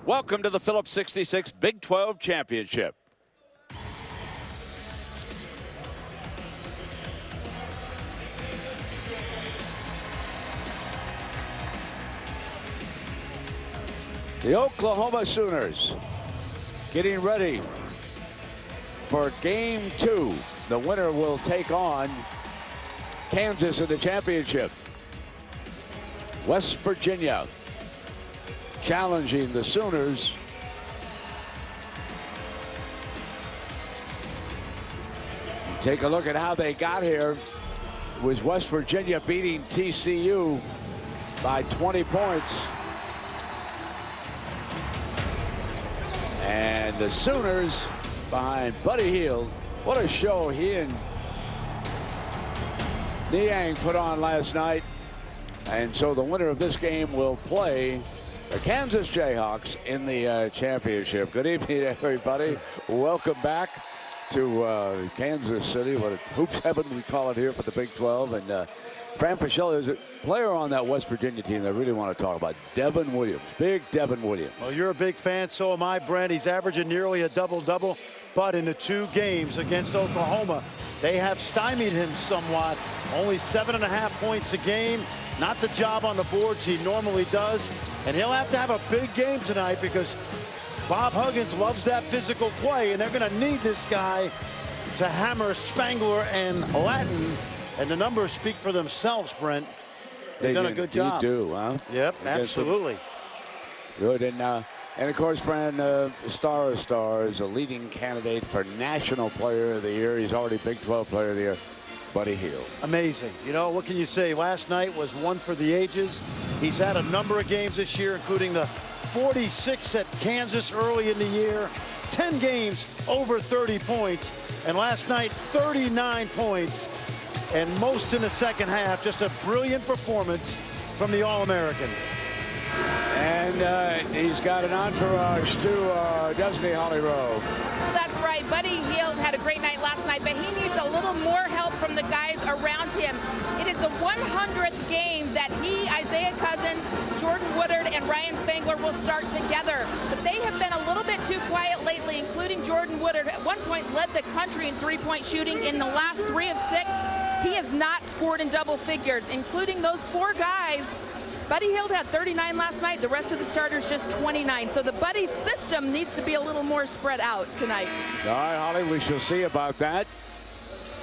Welcome to the Phillips 66 Big 12 Championship. The Oklahoma Sooners getting ready for Game 2. The winner will take on Kansas in the championship. West Virginia challenging the Sooners. Take a look at how they got here. It was West Virginia beating TCU by 20 points. And the Sooners behind Buddy Hield. What a show he and Niang put on last night. And so the winner of this game will play the Kansas Jayhawks in the championship. Good evening, everybody. Welcome back to Kansas City. What a hoops heaven we call it here for the Big 12. And Fran Fischelli is a player on that West Virginia team that I really want to talk about. Devin Williams, big Devin Williams. Well, you're a big fan, so am I, Brent. He's averaging nearly a double-double, but in the 2 games against Oklahoma, they have stymied him somewhat. Only 7.5 points a game. Not the job on the boards he normally does. And he'll have to have a big game tonight because Bob Huggins loves that physical play, and they're going to need this guy to hammer Spangler and Latin. And the numbers speak for themselves, Brent. They've done a good job. They do, huh? Yep, absolutely. Good. And of course, Fran, star of stars, a leading candidate for National Player of the Year. He's already Big 12 Player of the Year. Buddy Hield. Amazing. You know, what can you say? Last night was one for the ages. He's had a number of games this year, including the 46 at Kansas early in the year. 10 games over 30 points. And last night, 39 points. And most in the second half. Just a brilliant performance from the All-American. And he's got an entourage too, doesn't he, Holly Rowe? That's right. Buddy Hield had a great night last night, but he needs a little more help from the guys around him. It is the 100th game that he, Isaiah Cousins, Jordan Woodard, and Ryan Spangler will start together. But they have been a little bit too quiet lately, including Jordan Woodard. At one point led the country in three-point shooting. In the last 3 of 6, he has not scored in double figures, including those 4 guys. Buddy Hield had 39 last night. The rest of the starters just 29. So the Buddy system needs to be a little more spread out tonight. All right, Holly, we shall see about that.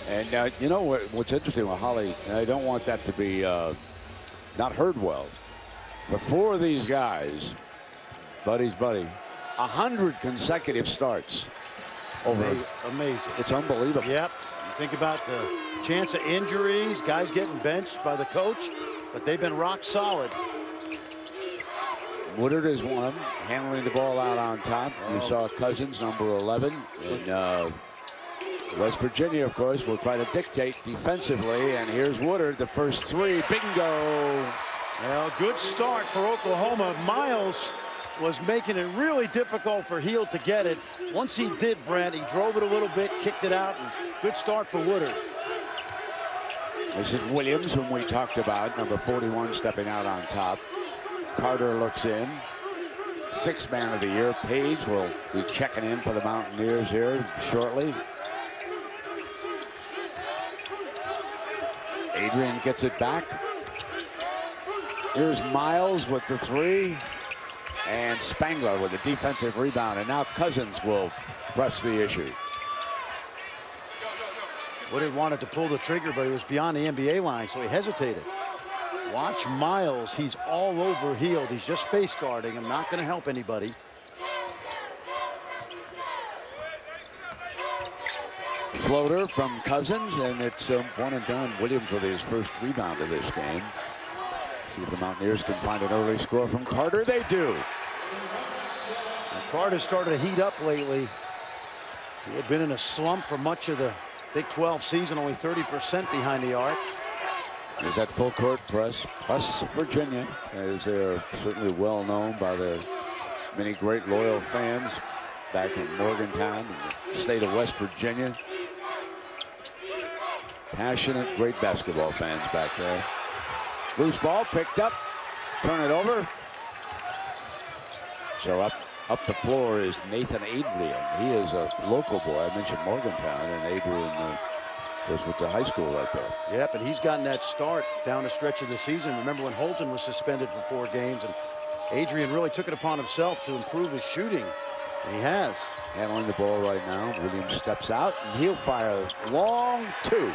And you know what's interesting with Holly, I don't want that to be not heard well. But 4 of these guys, Buddy, 100 consecutive starts. Amazing. It's unbelievable. Yep. You think about the chance of injuries, guys getting benched by the coach. But they've been rock solid. Woodard is one, handling the ball out on top. You saw Cousins, number 11. And West Virginia, of course, will try to dictate defensively. And here's Woodard, the first 3. Bingo! Well, good start for Oklahoma. Miles was making it really difficult for Hield to get it. Once he did, Brent, he drove it a little bit, kicked it out, and good start for Woodard. This is Williams, whom we talked about, number 41, stepping out on top. Carter looks in. 6th man of the year. Page will be checking in for the Mountaineers here shortly. Adrian gets it back. Here's Miles with the 3. And Spangler with a defensive rebound. And now Cousins will press the issue. Woodard wanted to pull the trigger, but he was beyond the NBA line, so he hesitated. Watch Miles. He's all over Hield. He's just face guarding him, not going to help anybody. Floater from Cousins, and it's one and done. Williams with his first rebound of this game. See if the Mountaineers can find an early score from Carter. They do. And Carter started to heat up lately. He had been in a slump for much of the Big 12 season, only 30% behind the arc. Is that full court press plus Virginia, as they're certainly well known by the many great loyal fans back in Morgantown, in the state of West Virginia. Passionate, great basketball fans back there. Loose ball picked up, turn it over. So up Up the floor is Nathan Adrian. He is a local boy. I mentioned Morgantown, and Adrian was with the high school right there. Yep, and he's gotten that start down the stretch of the season. Remember when Holton was suspended for 4 games, and Adrian really took it upon himself to improve his shooting. And he has. Handling the ball right now. Williams steps out, and he'll fire long 2.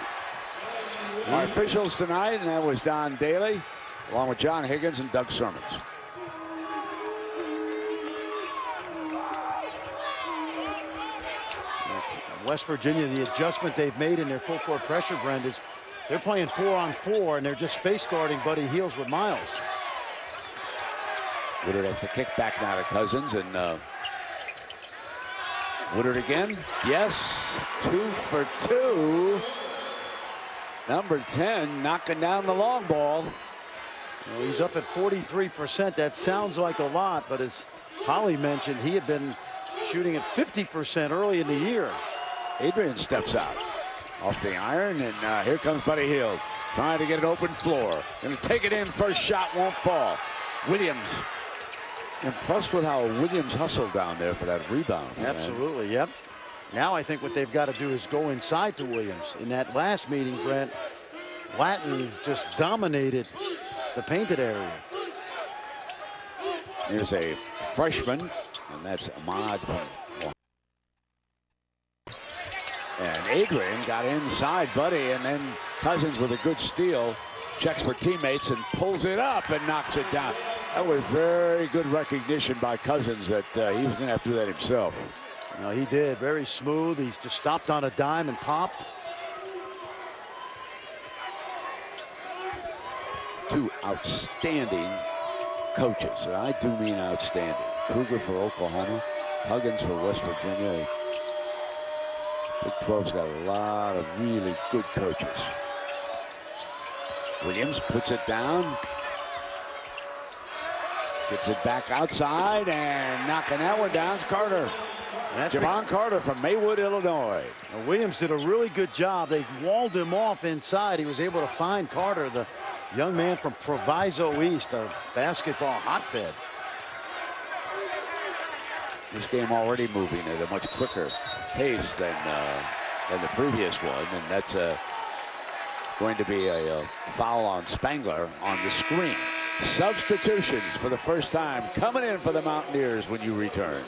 Our officials tonight, and that was Don Daly, along with John Higgins and Doug Sermons. West Virginia, the adjustment they've made in their full court pressure, Brent, is they're playing 4-on-4, and they're just face guarding Buddy Hield with Miles. Woodard has to kick back now to Cousins, and Woodard again. Yes, 2 for 2. Number 10 knocking down the long ball. Well, he's up at 43%. That sounds like a lot, but as Holly mentioned, he had been shooting at 50% early in the year. Adrian steps out off the iron, and here comes Buddy Hield trying to get an open floor. Going to take it in. First shot won't fall. Williams. Impressed with how Williams hustled down there for that rebound. Absolutely, yep. Now I think what they've got to do is go inside to Williams. In that last meeting, Brent, Latin just dominated the painted area. Here's a freshman, and that's Ahmad from Ohio. And Adrian got inside Buddy, and then Cousins with a good steal. Checks for teammates and pulls it up and knocks it down. That was very good recognition by Cousins that he was going to have to do that himself. No, he did. Very smooth. He's just stopped on a dime and popped. 2 outstanding coaches, and I do mean outstanding. Kruger for Oklahoma, Huggins for West Virginia. Big 12's got a lot of really good coaches. Williams puts it down. Gets it back outside, and knocking that one down is Carter. Javon Carter from Maywood, Illinois. Now, Williams did a really good job. They walled him off inside. He was able to find Carter, the young man from Proviso East, a basketball hotbed. This game already moving at a much quicker pace than the previous one, and that's going to be a foul on Spangler on the screen. Substitutions for the first time coming in for the Mountaineers when you return.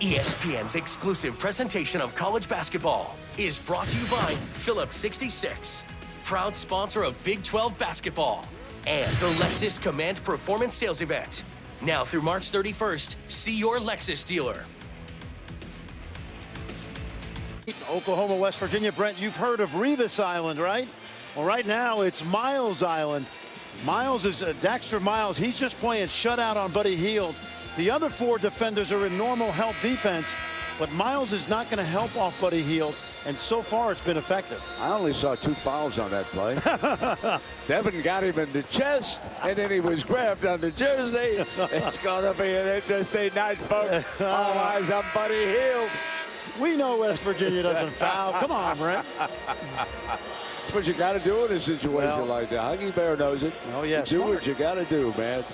ESPN's exclusive presentation of college basketball is brought to you by Phillips 66, proud sponsor of Big 12 basketball, and the Lexus Command Performance Sales Event. Now through March 31st, see your Lexus dealer. Oklahoma, West Virginia. Brent, you've heard of Revis Island, right? Well, right now it's Miles Island. Miles is Daxter Miles. He's just playing shutout on Buddy Hield. The other 4 defenders are in normal help defense, but Miles is not going to help off Buddy Hield, and so far it's been effective. I only saw 2 fouls on that play. Devin got him in the chest, and then he was grabbed on the jersey. It's going to be an interesting night, folks. All eyes on Buddy Hield. We know West Virginia doesn't foul. Come on, Brent. That's what you got to do in a situation like that. Huggy Bear knows it. Oh, yeah. Do what you got to do, man.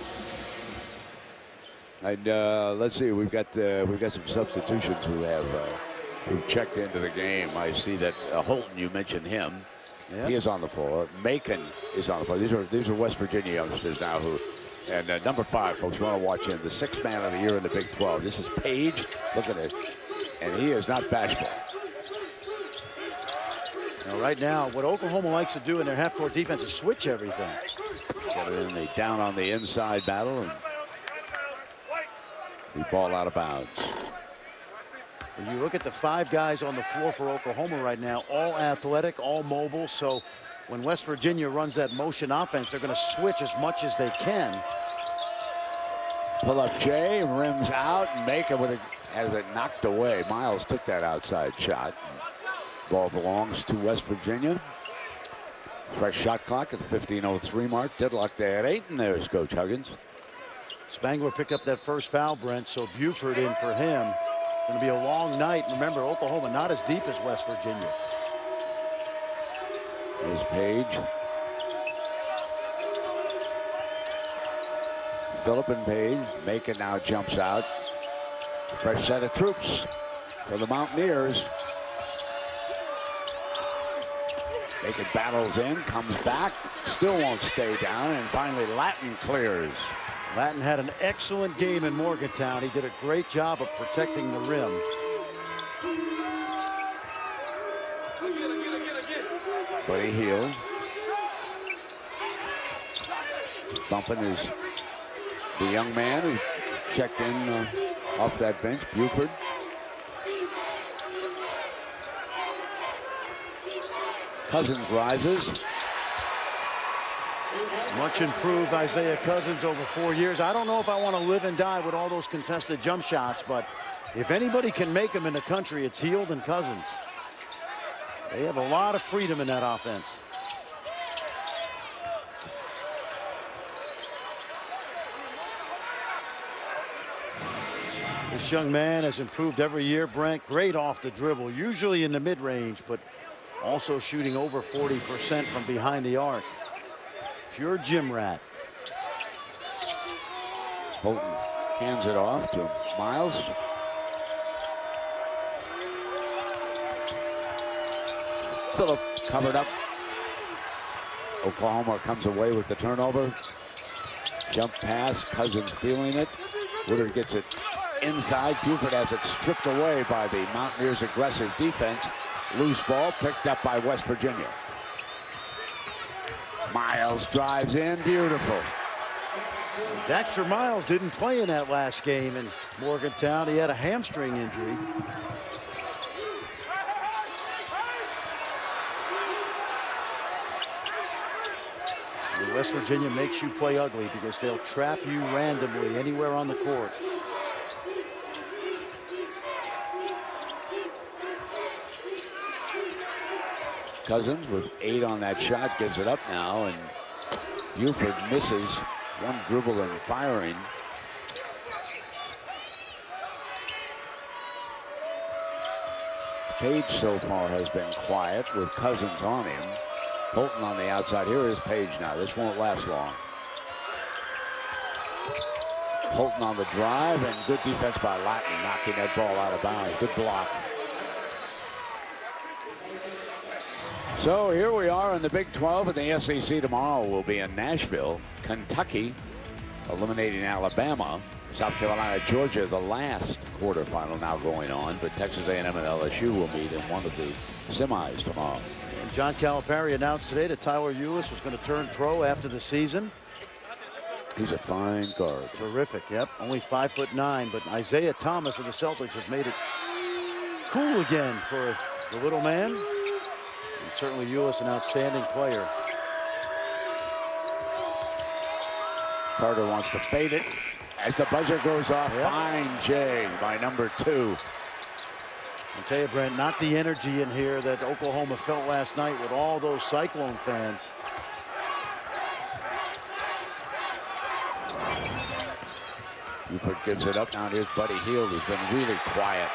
And let's see, we've got some substitutions who've checked into the game. I see that Holton, you mentioned him. Yep. He is on the floor. Macon is on the floor. These are West Virginia youngsters now who. And number 5, folks, you want to watch him, the 6th man of the year in the Big 12. This is Page. Look at it. And he is not bashful. Now, right now, what Oklahoma likes to do in their half-court defense is switch everything. Get it in the down on the inside battle, and the ball out of bounds. And you look at the 5 guys on the floor for Oklahoma right now, all athletic, all mobile. So when West Virginia runs that motion offense, they're going to switch as much as they can. Pull up Jay, rims out, and Macon with it, has it knocked away. Miles took that outside shot. Ball belongs to West Virginia. Fresh shot clock at the 15:03 mark. Deadlock there at 8, and there's Coach Huggins. Spangler picked up that first foul, Brent, so Buford in for him. Going to be a long night. Remember, Oklahoma not as deep as West Virginia. There's Page. Phillip and Page. Macon now jumps out. Fresh set of troops for the Mountaineers. Macon battles in, comes back, still won't stay down, and finally Latin clears. Latin had an excellent game in Morgantown. He did a great job of protecting the rim. Buddy Hield. Bumping is the young man who checked in off that bench, Buford. Cousins rises. Much improved Isaiah Cousins over 4 years. I don't know if I want to live and die with all those contested jump shots, but if anybody can make them in the country, it's Hield and Cousins. They have a lot of freedom in that offense. This young man has improved every year, Brent. Great off the dribble, usually in the mid-range, but also shooting over 40% from behind the arc. Pure gym rat. Houghton hands it off to Miles. Phillip covered up. Oklahoma comes away with the turnover. Jump pass, Cousins feeling it. Woodard gets it inside. Buford has it stripped away by the Mountaineers' aggressive defense. Loose ball picked up by West Virginia. Miles drives in, beautiful. Dexter Miles didn't play in that last game in Morgantown. He had a hamstring injury. And West Virginia makes you play ugly because they'll trap you randomly anywhere on the court. Cousins with 8 on that shot gives it up now, and Buford misses. One dribble and firing. Page so far has been quiet with Cousins on him. Houghton on the outside. Here is Page now. This won't last long. Houghton on the drive, and good defense by Latin, knocking that ball out of bounds. Good block. So here we are in the Big 12, and the SEC tomorrow will be in Nashville. Kentucky eliminating Alabama. South Carolina, Georgia, the last quarterfinal now going on, but Texas A&M and LSU will meet in one of the semis tomorrow. And John Calipari announced today that Tyler Ulis was going to turn pro after the season. He's a fine guard. Terrific, yep. Only 5'9", but Isaiah Thomas of the Celtics has made it cool again for the little man. And certainly Ulis, an outstanding player. Carter wants to fade it as the buzzer goes off. Yep. Fine J by number 2. I'll tell you, Brent, not the energy in here that Oklahoma felt last night with all those Cyclone fans. Buford gives it up. Now here's Buddy Hield, who's been really quiet.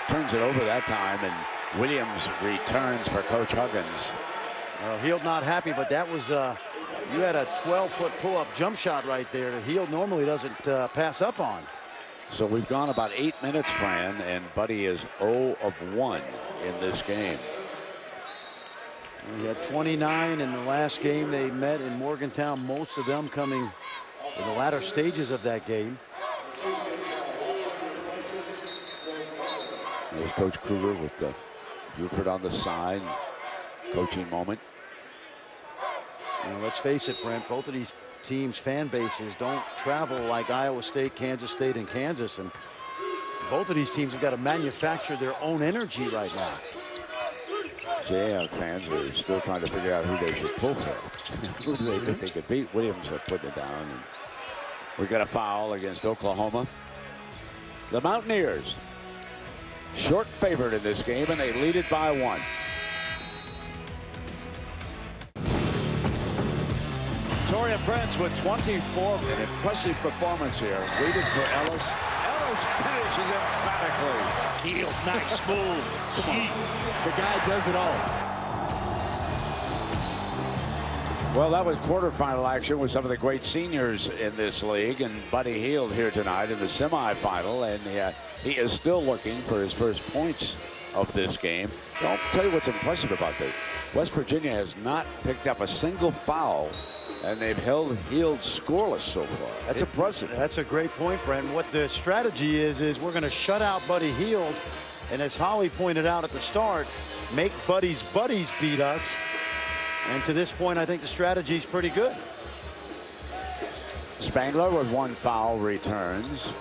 Turns it over that time, and Williams returns for Coach Huggins. Well, Hield not happy, but that was, you had a 12-foot pull-up jump shot right there that Hield normally doesn't pass up on. So we've gone about 8 minutes, Fran, and Buddy is 0 of 1 in this game. He had 29 in the last game they met in Morgantown, most of them coming in the latter stages of that game. There's Coach Kruger with the Buford on the side. Coaching moment. You know, let's face it, Brent, both of these teams' fan bases don't travel like Iowa State, Kansas State, and Kansas. And both of these teams have got to manufacture their own energy right now. Jayhawk fans are still trying to figure out who they should pull for. Who do they think they could beat? Williams are putting it down. And we got a foul against Oklahoma. The Mountaineers, short favorite in this game, and they lead it by 1. Toria Prince with 24, an impressive performance here. Waited for Ellis. Ellis finishes emphatically. Hield, nice move. Come on. The guy does it all. Well, that was quarterfinal action with some of the great seniors in this league, and Buddy Hield here tonight in the semifinal, and he is still looking for his first points of this game. I'll tell you what's impressive about this. West Virginia has not picked up a single foul, and they've held Hield scoreless so far. That's impressive. That's a great point, Brent. What the strategy is we're going to shut out Buddy Hield, and as Holly pointed out at the start, make Buddy's buddies beat us. And to this point, I think the strategy is pretty good. Spangler with 1 foul returns.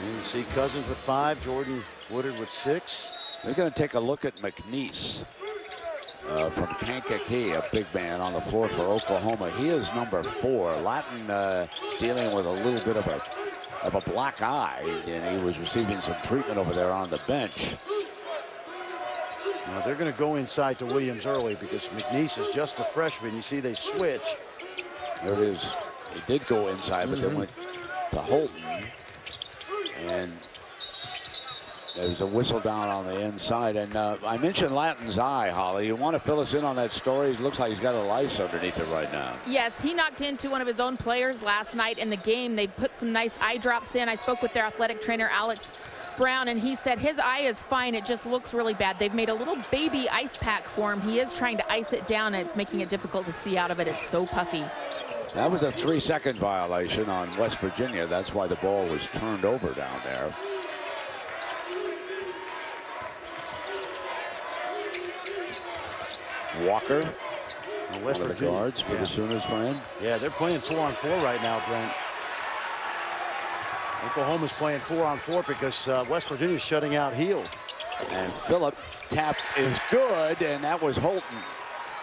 You see Cousins with 5, Jordan Woodard with 6. They're going to take a look at McNeese from Kankakee, a big man on the floor for Oklahoma. He is number 4. Latin dealing with a little bit of a black eye, and he was receiving some treatment over there on the bench. Now they're going to go inside to Williams early because McNeese is just a freshman. You see they switch. There it is. They did go inside, but then went to Holton. And there's a whistle down on the inside. And I mentioned Latin's eye, Holly. You want to fill us in on that story? It looks like he's got a lice underneath it right now. Yes, he knocked into one of his own players last night in the game. They put some nice eye drops in. I spoke with their athletic trainer, Alex Brown, and he said his eye is fine. It just looks really bad. They've made a little baby ice pack for him. He is trying to ice it down, and it's making it difficult to see out of it. It's so puffy. That was a 3-second violation on West Virginia. That's why the ball was turned over down there. Walker, West one of the guards for the Sooners friend. Yeah, they're playing 4-on-4 right now, Brent. Oklahoma's playing 4-on-4 because West Virginia's shutting out Hield. And Phillip tap is good, and that was Holton.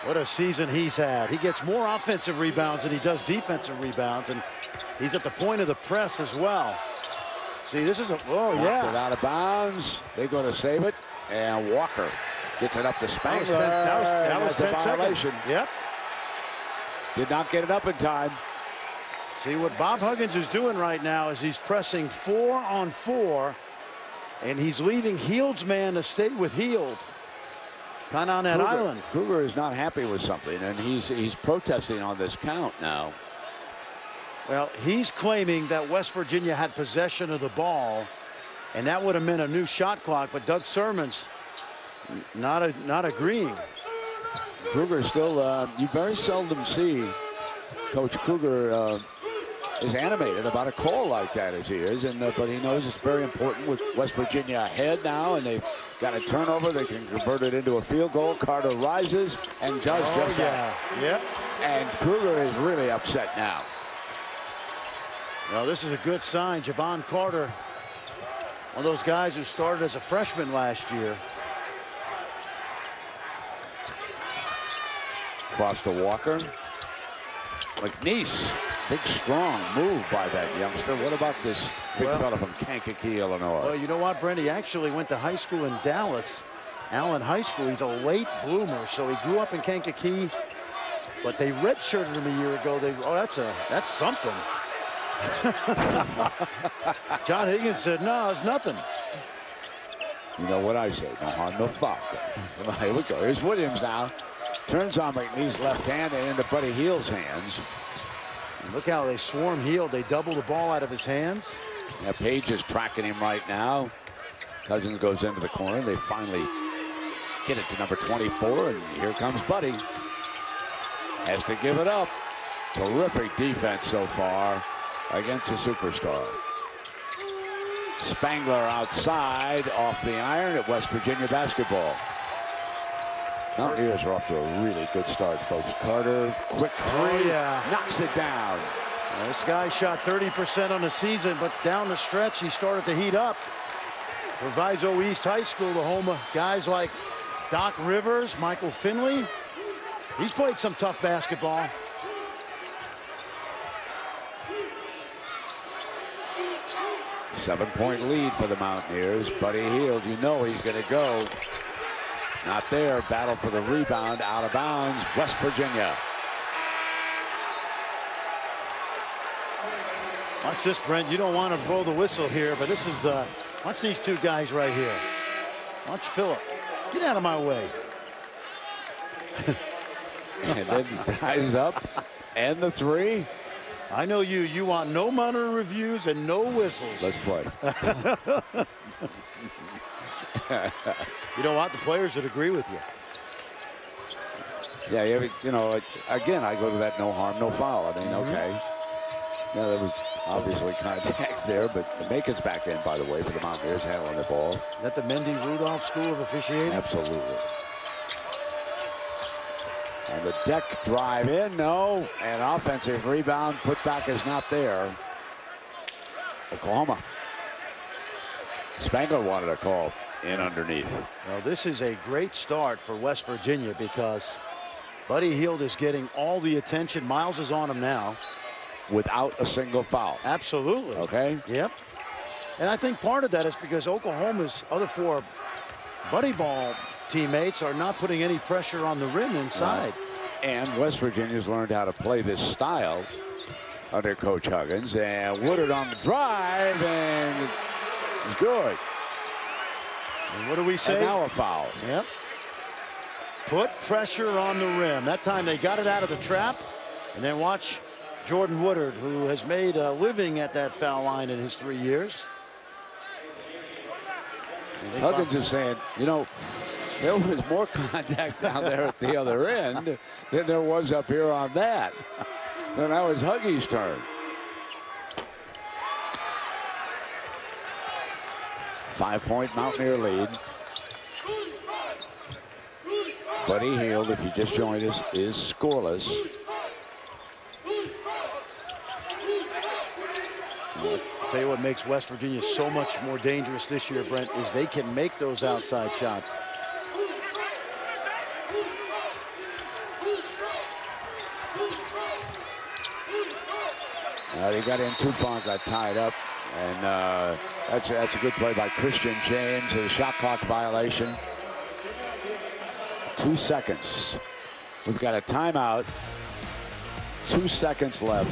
What a season he's had. He gets more offensive rebounds than he does defensive rebounds, and he's at the point of the press as well. See, this is a, oh yeah. It out of bounds. They're going to save it, and Walker gets it up to Spangler. That was 10 seconds. seconds. Yep. Did not get it up in time. See, what Bob Huggins is doing right now is he's pressing 4-on-4, and he's leaving Hield's man to stay with Hield. Kind of on that island. Kruger is not happy with something, and he's protesting on this count now. Well, he's claiming that West Virginia had possession of the ball, and that would have meant a new shot clock, but Doug Sermon's not agreeing. Kruger still, you very seldom see Coach Kruger is animated about a call like that as he is, and but he knows it's very important with West Virginia ahead now, and they've got a turnover. They can convert it into a field goal. Carter rises and does just that. Yep. And Kruger is really upset now. Well, this is a good sign. Javon Carter, one of those guys who started as a freshman last year. Across to Walker. McNeese. Big, strong move by that youngster. What about this big fella from Kankakee, Illinois? Well, you know what, Brent? He actually went to high school in Dallas, Allen High School. He's a late bloomer, so he grew up in Kankakee, but they redshirted him a year ago. That's something. John Higgins said, no, it's nothing. You know what I say, no harm, no foul. Here we go. Here's Williams now. Turns on McNeese left hand and into Buddy Hield's hands. Look how they swarm Hield. They double the ball out of his hands. Yeah, Page is tracking him right now. Cousins goes into the corner. They finally get it to number 24, and here comes Buddy. Has to give it up. Terrific defense so far against the superstar. Spangler outside off the iron at West Virginia basketball. Mountaineers are off to a really good start, folks. Carter, quick three, knocks it down. Well, this guy shot 30% on the season, but down the stretch, he started to heat up. Proviso East High School, the home of guys like Doc Rivers, Michael Finley. He's played some tough basketball. Seven-point lead for the Mountaineers. Buddy Hield, you know he's going to go. Not there. Battle for the rebound. Out of bounds. West Virginia. Watch this, Brent. You don't want to blow the whistle here, but this is, watch these two guys right here. Watch Phillip. Get out of my way. And then ties up and the three. I know you. You want no monitor reviews and no whistles. Let's play. You don't want the players that agree with you. Yeah, you know, again, I go to that no harm, no foul. I mean, okay. Yeah, there was obviously contact there, but Macon's back in, by the way, for the Mountaineers, handling the ball. Is that the Mendy Rudolph School of Officiating? Absolutely. And the deck drive in, no. And offensive rebound, put back is not there. Oklahoma. Spangler wanted a call in underneath. Well, this is a great start for West Virginia because Buddy Hield is getting all the attention. Miles is on him now. Without a single foul. Absolutely. Okay. Yep. And I think part of that is because Oklahoma's other four buddy ball teammates are not putting any pressure on the rim inside. And West Virginia's learned how to play this style under Coach Huggins. And Woodard on the drive, and it's good. And what do we say? And now a foul. Yep. Put pressure on the rim. That time they got it out of the trap. And then watch Jordan Woodard, who has made a living at that foul line in his 3 years. Huggins is saying, you know, there was more contact down there at the other end than there was up here on that. And now it's Huggy's turn. 5-point Mountaineer lead. Buddy Hield, if you just joined us, is scoreless. I'll tell you what makes West Virginia so much more dangerous this year, Brent, is they can make those outside shots. He got in too far, got tied up, and that's a good play by Christian James. A shot clock violation. 2 seconds. We've got a timeout. 2 seconds left.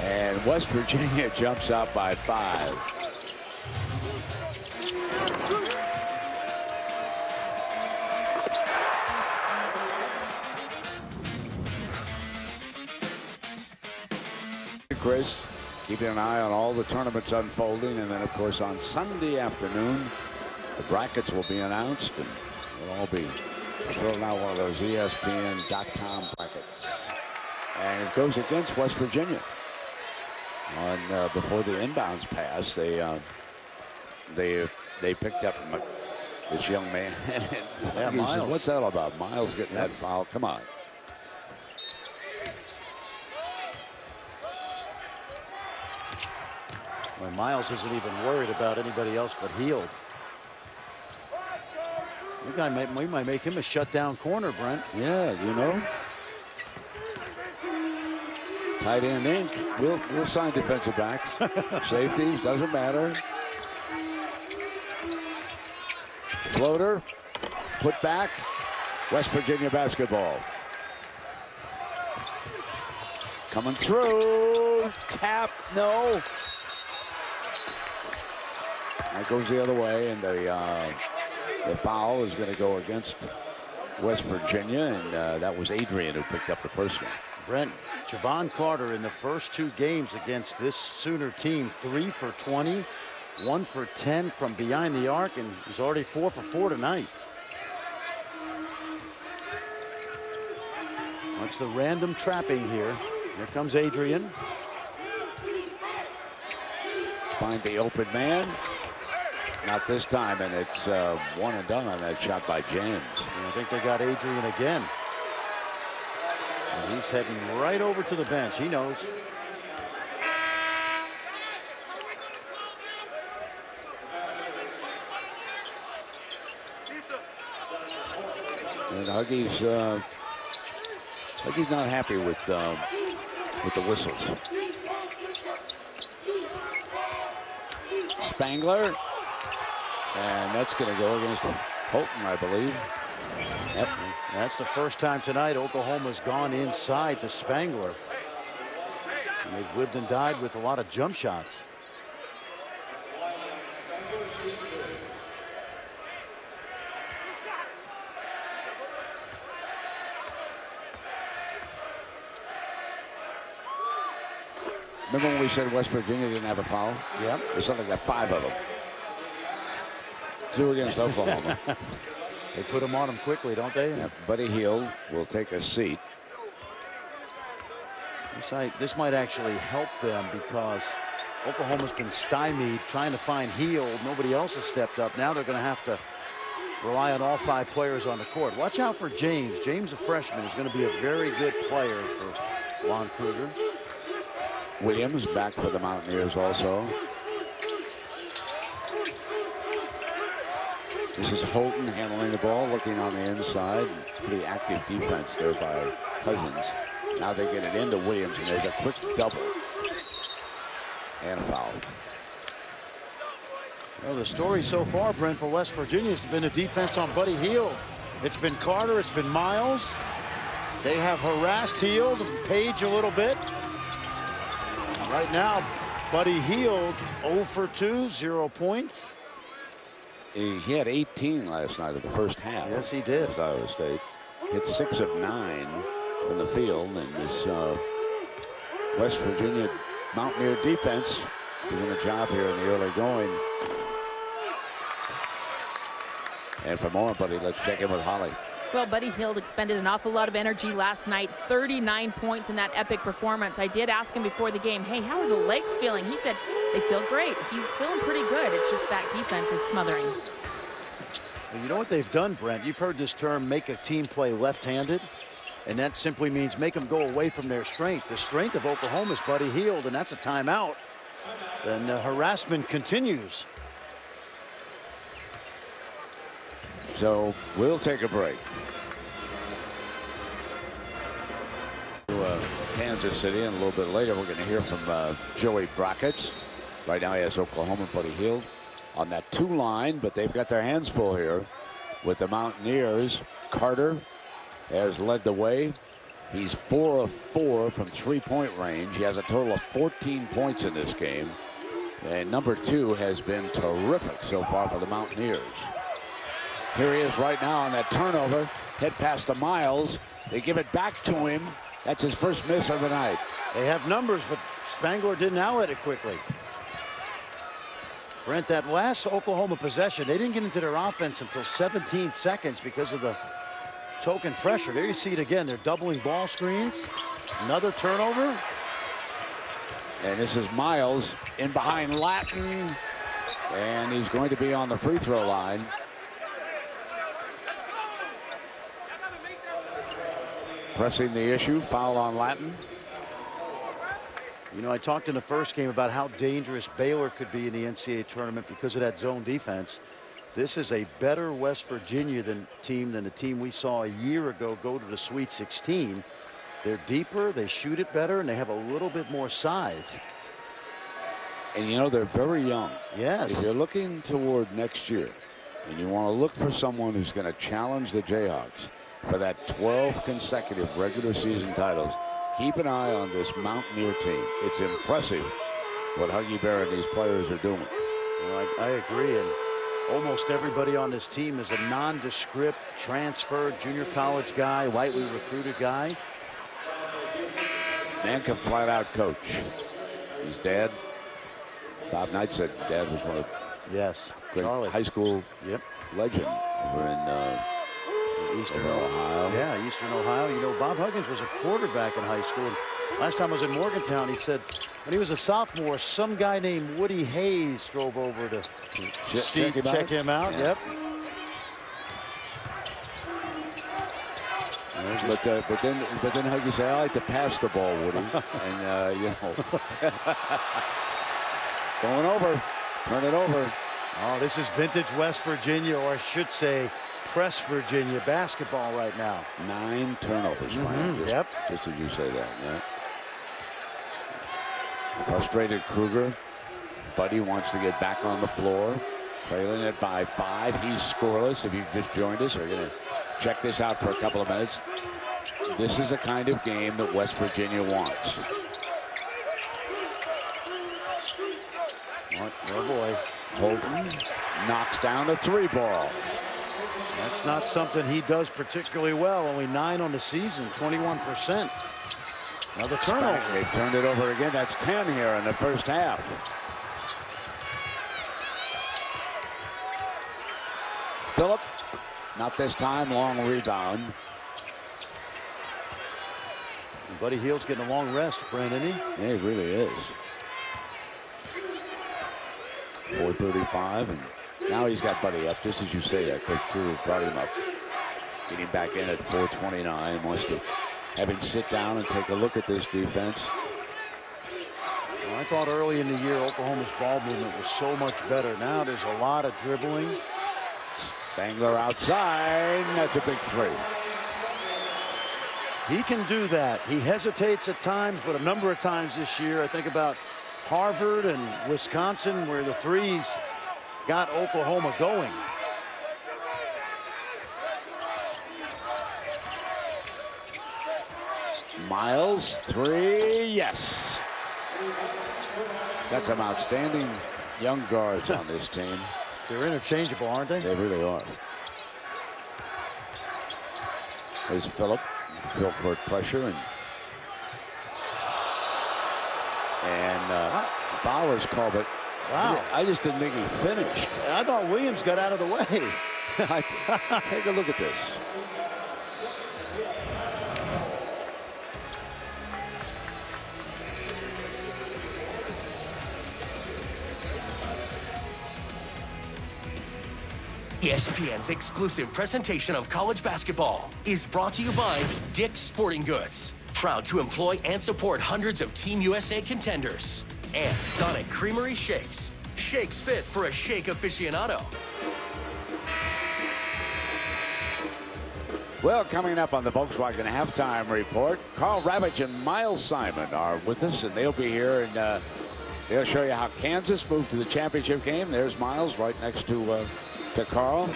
And West Virginia jumps up by 5. Chris, keeping an eye on all the tournaments unfolding, and then of course on Sunday afternoon the brackets will be announced, and we'll all be filling out one of those ESPN.com brackets. And it goes against West Virginia. On before the inbounds pass, they picked up this young man. Yeah, he Miles. says, what's that all about? Miles getting that foul. Come on. Well, Miles isn't even worried about anybody else but Hield. We might make him a shutdown corner, Brent. Yeah, you know. Tight end ink. We'll sign defensive backs. Safeties, doesn't matter. Floater. Put back. West Virginia basketball. Coming through. Tap. No. That goes the other way, and the foul is going to go against West Virginia, and that was Adrian who picked up the personal. Brent, Javon Carter in the first 2 games against this Sooner team, 3 for 20, 1 for 10 from behind the arc, and he's already 4 for 4 tonight. Watch the random trapping here. Here comes Adrian. Find the open man. Not this time, and it's one and done on that shot by James. And I think they got Adrian again. And he's heading right over to the bench. He knows. And Huggy's not happy with the whistles. Spangler. And that's going to go against Holton, I believe. Yep. That's the first time tonight Oklahoma's gone inside the Spangler. And they've lived and died with a lot of jump shots. Remember when we said West Virginia didn't have a foul? Yeah. It's something like 5 of them. 2 against Oklahoma. They put them on them quickly, don't they? Yeah, Buddy Hield will take a seat. This might actually help them because Oklahoma's been stymied trying to find Hield. Nobody else has stepped up. Now they're going to have to rely on all 5 players on the court. Watch out for James. James, a freshman, is going to be a very good player for Lon Kruger. Williams back for the Mountaineers also. This is Holton handling the ball, looking on the inside. Pretty active defense there by Cousins. Now they get it into Williams, and there's a quick double. And a foul. Well, the story so far, Brent, for West Virginia has been a defense on Buddy Hield. It's been Carter, it's been Miles. They have harassed Hield, Page a little bit. Right now, Buddy Hield 0 for 2, 0 points. He had 18 last night of the first half. Yes, he did. Against Iowa State. Hit 6 of 9 from the field, and this West Virginia Mountaineer defense doing a job here in the early going. And for more, Buddy, let's check in with Holly. Well, Buddy Hield expended an awful lot of energy last night. 39 points in that epic performance. I did ask him before the game, hey, how are the legs feeling? He said they feel great. He's feeling pretty good. It's just that defense is smothering. Well, you know what they've done, Brent? You've heard this term, make a team play left-handed. And that simply means make them go away from their strength. The strength of Oklahoma is Buddy Hield, and that's a timeout. And the harassment continues. So we'll take a break. To Kansas City, and a little bit later we're going to hear from Joey Brackets. Right now he has Oklahoma, Buddy Hield on that 2 line, but they've got their hands full here with the Mountaineers. Carter has led the way. He's 4 of 4 from 3-point range. He has a total of 14 points in this game. And number 2 has been terrific so far for the Mountaineers. Here he is right now on that turnover. Head pass to Miles. They give it back to him. That's his first miss of the night. They have numbers, but Spangler didn't outlet it quickly. Brent, that last Oklahoma possession, they didn't get into their offense until 17 seconds because of the token pressure. There you see it again. They're doubling ball screens. Another turnover. And this is Miles in behind Latin. And he's going to be on the free throw line. Pressing the issue, foul on Latin. You know, I talked in the first game about how dangerous Baylor could be in the NCAA tournament because of that zone defense. This is a better West Virginia team than the team we saw a year ago go to the Sweet 16. They're deeper, they shoot it better, and they have a little bit more size. And you know, they're very young. Yes. If you're looking toward next year and you want to look for someone who's going to challenge the Jayhawks for that 12 consecutive regular season titles, keep an eye on this Mountaineer team. It's impressive what Huggy Bear and these players are doing. Well, I agree. And almost everybody on this team is a nondescript, transferred junior college guy, lightly recruited guy. Man can flat out coach. His dad, Bob Knight, said Dad was one of great Charlie. high school legend over in Eastern Ohio. Yeah, Eastern Ohio. You know, Bob Huggins was a quarterback in high school. Last time I was in Morgantown, he said when he was a sophomore, some guy named Woody Hayes drove over to check him out. Yeah. Yep. But then Huggy said, I like to pass the ball, Woody. And you know, going over, turn it over. Oh, this is vintage West Virginia, or I should say Press Virginia basketball right now. 9 turnovers. Just as you say that. Yeah. Frustrated Kruger. Buddy wants to get back on the floor. Trailing it by 5. He's scoreless. If you've just joined us, we're going to check this out for a couple of minutes. This is the kind of game that West Virginia wants. Oh boy. Holton knocks down a 3 ball. That's not something he does particularly well. Only 9 on the season, 21%. Another turnover. They've turned it over again. That's 10 here in the first half. Phillip, not this time, long rebound. And Buddy Hield's getting a long rest, Brandon. Yeah, he really is. 4:35, and now he's got Buddy up, just as you say that. Coach Crew brought him up. Getting back in at 4:29. Wants to have him sit down and take a look at this defense. Well, I thought early in the year Oklahoma's ball movement was so much better. Now there's a lot of dribbling. Spangler outside. That's a big three. He can do that. He hesitates at times, but a number of times this year, I think about Harvard and Wisconsin, where the threes got Oklahoma going. Miles, three, yes. Got some outstanding young guards on this team. They're interchangeable, aren't they? They really are. There's Phillip, full court pressure, and foul is called, but wow. I just didn't think he finished. I thought Williams got out of the way. Take a look at this. ESPN's exclusive presentation of college basketball is brought to you by Dick's Sporting Goods, proud to employ and support hundreds of Team USA contenders, and Sonic Creamery Shakes. Shakes fit for a shake aficionado. Well, coming up on the Volkswagen Halftime Report, Carl Ravitch and Miles Simon are with us, and they'll be here, and they'll show you how Kansas moved to the championship game. There's Miles right next to Carl.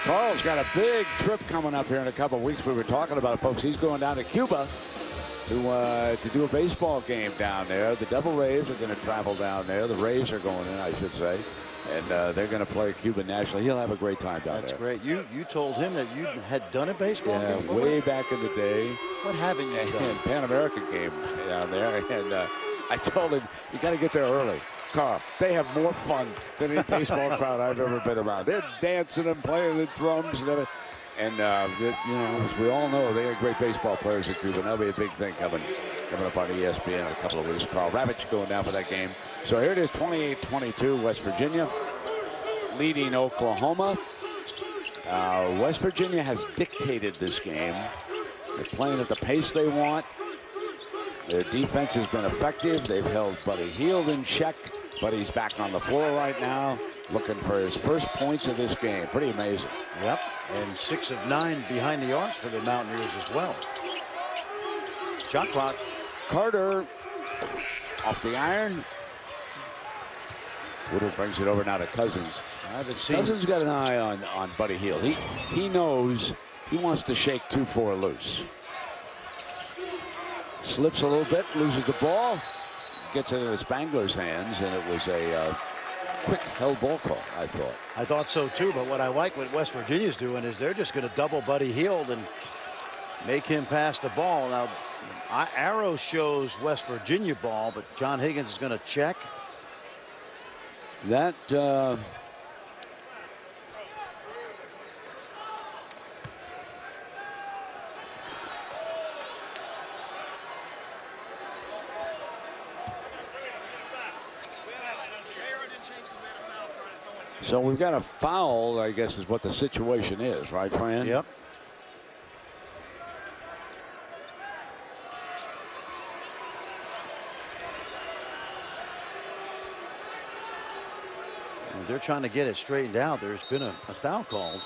Carl's got a big trip coming up here in a couple of weeks. We were talking about it, folks. He's going down to Cuba to do a baseball game down there. The Devil Rays are going to travel down there. The Rays are going in, I should say. And they're going to play Cuba nationally. He'll have a great time down there. That's great. You told him that you had done a baseball game? Way back in the day. What haven't you done? Pan American game down there. And I told him, you got to get there early. Carl, they have more fun than any baseball crowd I've ever been around. They're dancing and playing the drums and everything. And, you know, as we all know, they got great baseball players in Cuba. And that'll be a big thing coming up on ESPN in a couple of weeks. Carl Ravitch going down for that game. So here it is, 28-22, West Virginia leading Oklahoma. West Virginia has dictated this game. They're playing at the pace they want. Their defense has been effective. They've held Buddy Hield in check. Buddy's back on the floor right now, looking for his first points of this game. Pretty amazing. Yep, and 6 of 9 behind the arc for the Mountaineers as well. Shot clock. Carter off the iron. Woodard brings it over now to Cousins. Cousins got an eye on Buddy Hield. He knows he wants to shake 2-4 loose. Slips a little bit, loses the ball, gets it into Spangler's hands, and it was a quick held ball call, I thought. I thought so too, but what I like what West Virginia's doing is they're just going to double Buddy Hield and make him pass the ball. Now, arrow shows West Virginia ball, but John Higgins is going to check. That so we've got a foul, I guess is what the situation is, right, Fran? Yep. And they're trying to get it straightened out. There's been a foul called.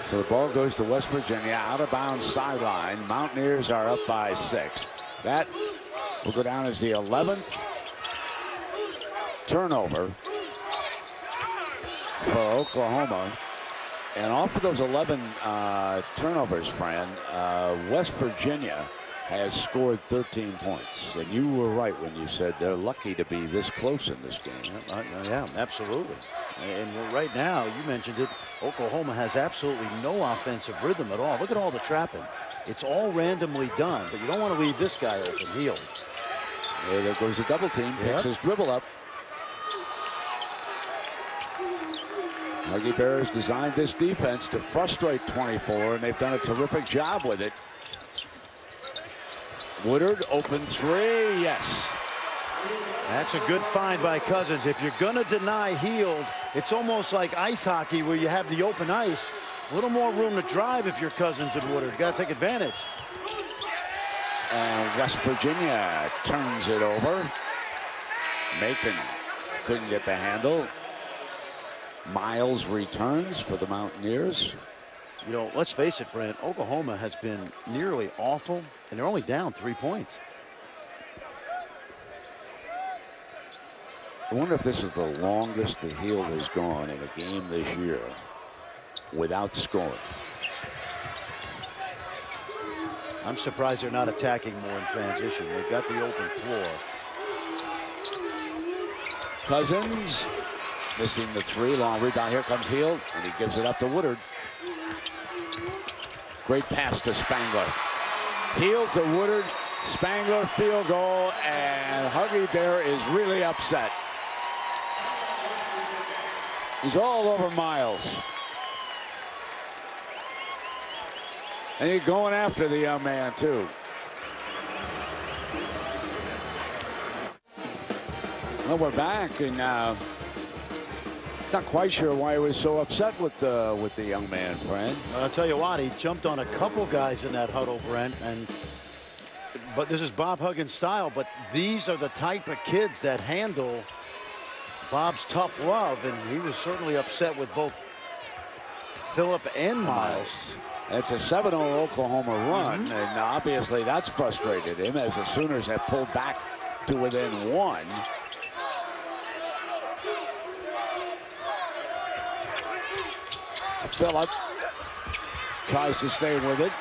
So the ball goes to West Virginia, out of bounds sideline. Mountaineers are up by 6. That will go down as the 11th turnover for Oklahoma. And off of those 11 turnovers, Fran, West Virginia has scored 13 points. And you were right when you said they're lucky to be this close in this game. Yeah, absolutely. And right now, you mentioned it, Oklahoma has absolutely no offensive rhythm at all. Look at all the trapping. It's all randomly done, but you don't want to leave this guy open. Hield. Yeah, there goes the double team. Picks his dribble up. Huggy Bears designed this defense to frustrate 24, and they've done a terrific job with it. Woodard, open three, yes. That's a good find by Cousins. If you're going to deny Hield, it's almost like ice hockey where you have the open ice. A little more room to drive if you're Cousins and Woodard. Got to take advantage. And West Virginia turns it over. Macon couldn't get the handle. Miles returns for the Mountaineers. You know, let's face it, Brent, Oklahoma has been nearly awful, and they're only down 3 points. I wonder if this is the longest the Hield has gone in a game this year without scoring. I'm surprised they're not attacking more in transition. They've got the open floor. Cousins missing the three. Long rebound. Here comes Hield, and he gives it up to Woodard. Great pass to Spangler. Hield to Woodard. Spangler field goal, and Huggy Bear is really upset. He's all over Miles. And he's going after the young man, too. Well, we're back, and not quite sure why he was so upset with the young man, Fran. I'll tell you what, he jumped on a couple guys in that huddle, Brent, but this is Bob Huggins' style, but these are the type of kids that handle Bob's tough love, and he was certainly upset with both Phillip and Miles. It's a 7-0 Oklahoma run, and obviously that's frustrated him as the Sooners have pulled back to within one. Phillip tries to stay with it.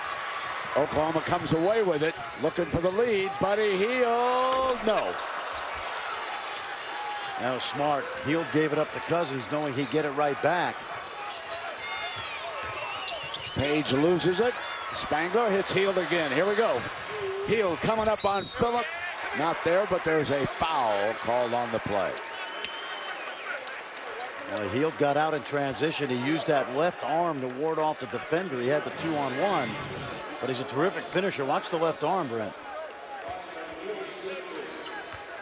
Oklahoma comes away with it, looking for the lead. Buddy Hield, no. That was smart. Hield gave it up to Cousins, knowing he'd get it right back. Page loses it. Spangler hits Hield again. Here we go. Hield coming up on Phillip. Not there, but there's a foul called on the play. Well, Hield got out in transition. He used that left arm to ward off the defender. He had the 2-on-1, but he's a terrific finisher. Watch the left arm, Brent.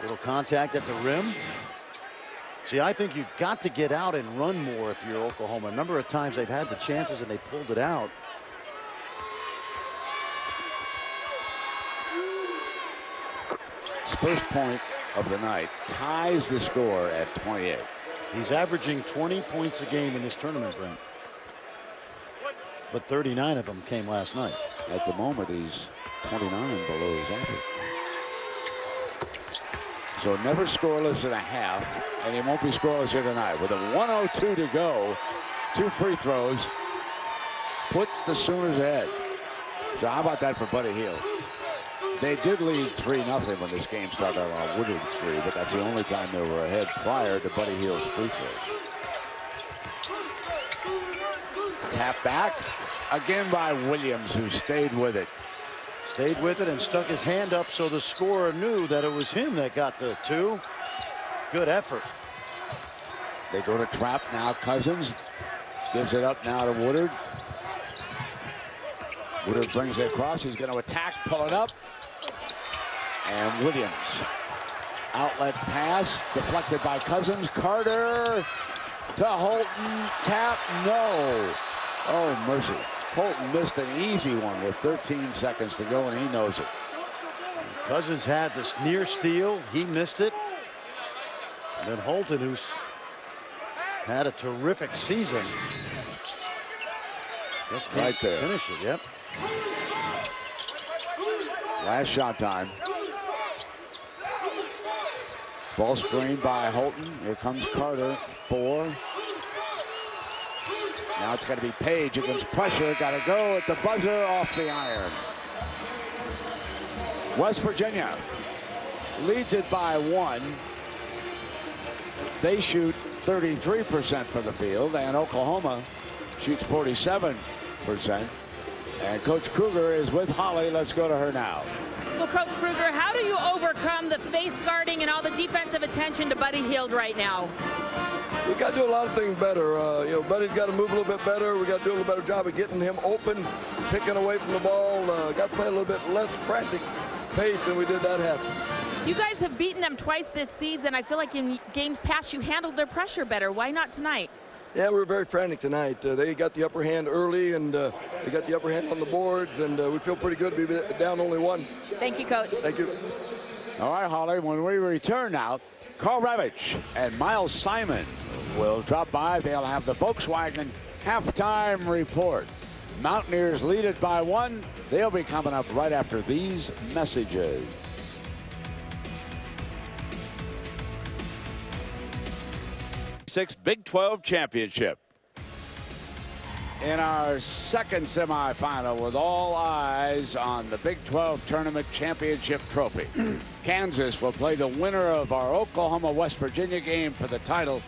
Little contact at the rim. See, I think you've got to get out and run more if you're Oklahoma. A number of times they've had the chances and they pulled it out. His first point of the night ties the score at 28. He's averaging 20 points a game in this tournament, Brent. But 39 of them came last night. At the moment, he's 29 below his average. So never scoreless in a half, and he won't be scoreless here tonight. With a 1:02 to go, 2 free throws put the Sooners ahead. So how about that for Buddy Hield? They did lead 3-0 when this game started on Woodard's three, but that's the only time they were ahead prior to Buddy Hield's free throws. Tap back again by Williams, who stayed with it. Stayed with it and stuck his hand up so the scorer knew that it was him that got the 2. Good effort. They go to trap now. Cousins gives it up now to Woodard. Woodard brings it across. He's going to attack, pull it up. And Williams. Outlet pass deflected by Cousins. Carter to Holton. Tap, no. Oh, mercy. Holton missed an easy one with 13 seconds to go, and he knows it. Cousins had this near steal. He missed it. And then Holton, who's had a terrific season, just can't right there. finish it. Yep. Last shot time. Ball screen by Holton. Here comes Carter. 4. Now it's got to be Page against pressure. Got to go at the buzzer off the iron. West Virginia leads it by 1. They shoot 33% from the field, and Oklahoma shoots 47%. And Coach Kruger is with Holly. Let's go to her now. Well, Coach Kruger, how do you overcome the face guarding and all the defensive attention to Buddy Hield right now? We got to do a lot of things better. Buddy's got to move a little bit better. We got to do a little better job of getting him open, picking away from the ball. Got to play a little bit less frantic pace than we did that half. You guys have beaten them twice this season. I feel like in games past you handled their pressure better. Why not tonight? Yeah, we were very frantic tonight. They got the upper hand early, and they got the upper hand on the boards, and we feel pretty good to be down only one. Thank you, Coach. Thank you. All right, Holly, when we return now, Carl Ravitch and Miles Simon will drop by. They'll have the Volkswagen halftime report. Mountaineers lead it by 1. They'll be coming up right after these messages. Big 12 championship. In our second semifinal, with all eyes on the Big 12 Tournament Championship trophy. Kansas will play the winner of our Oklahoma-West Virginia game for the title.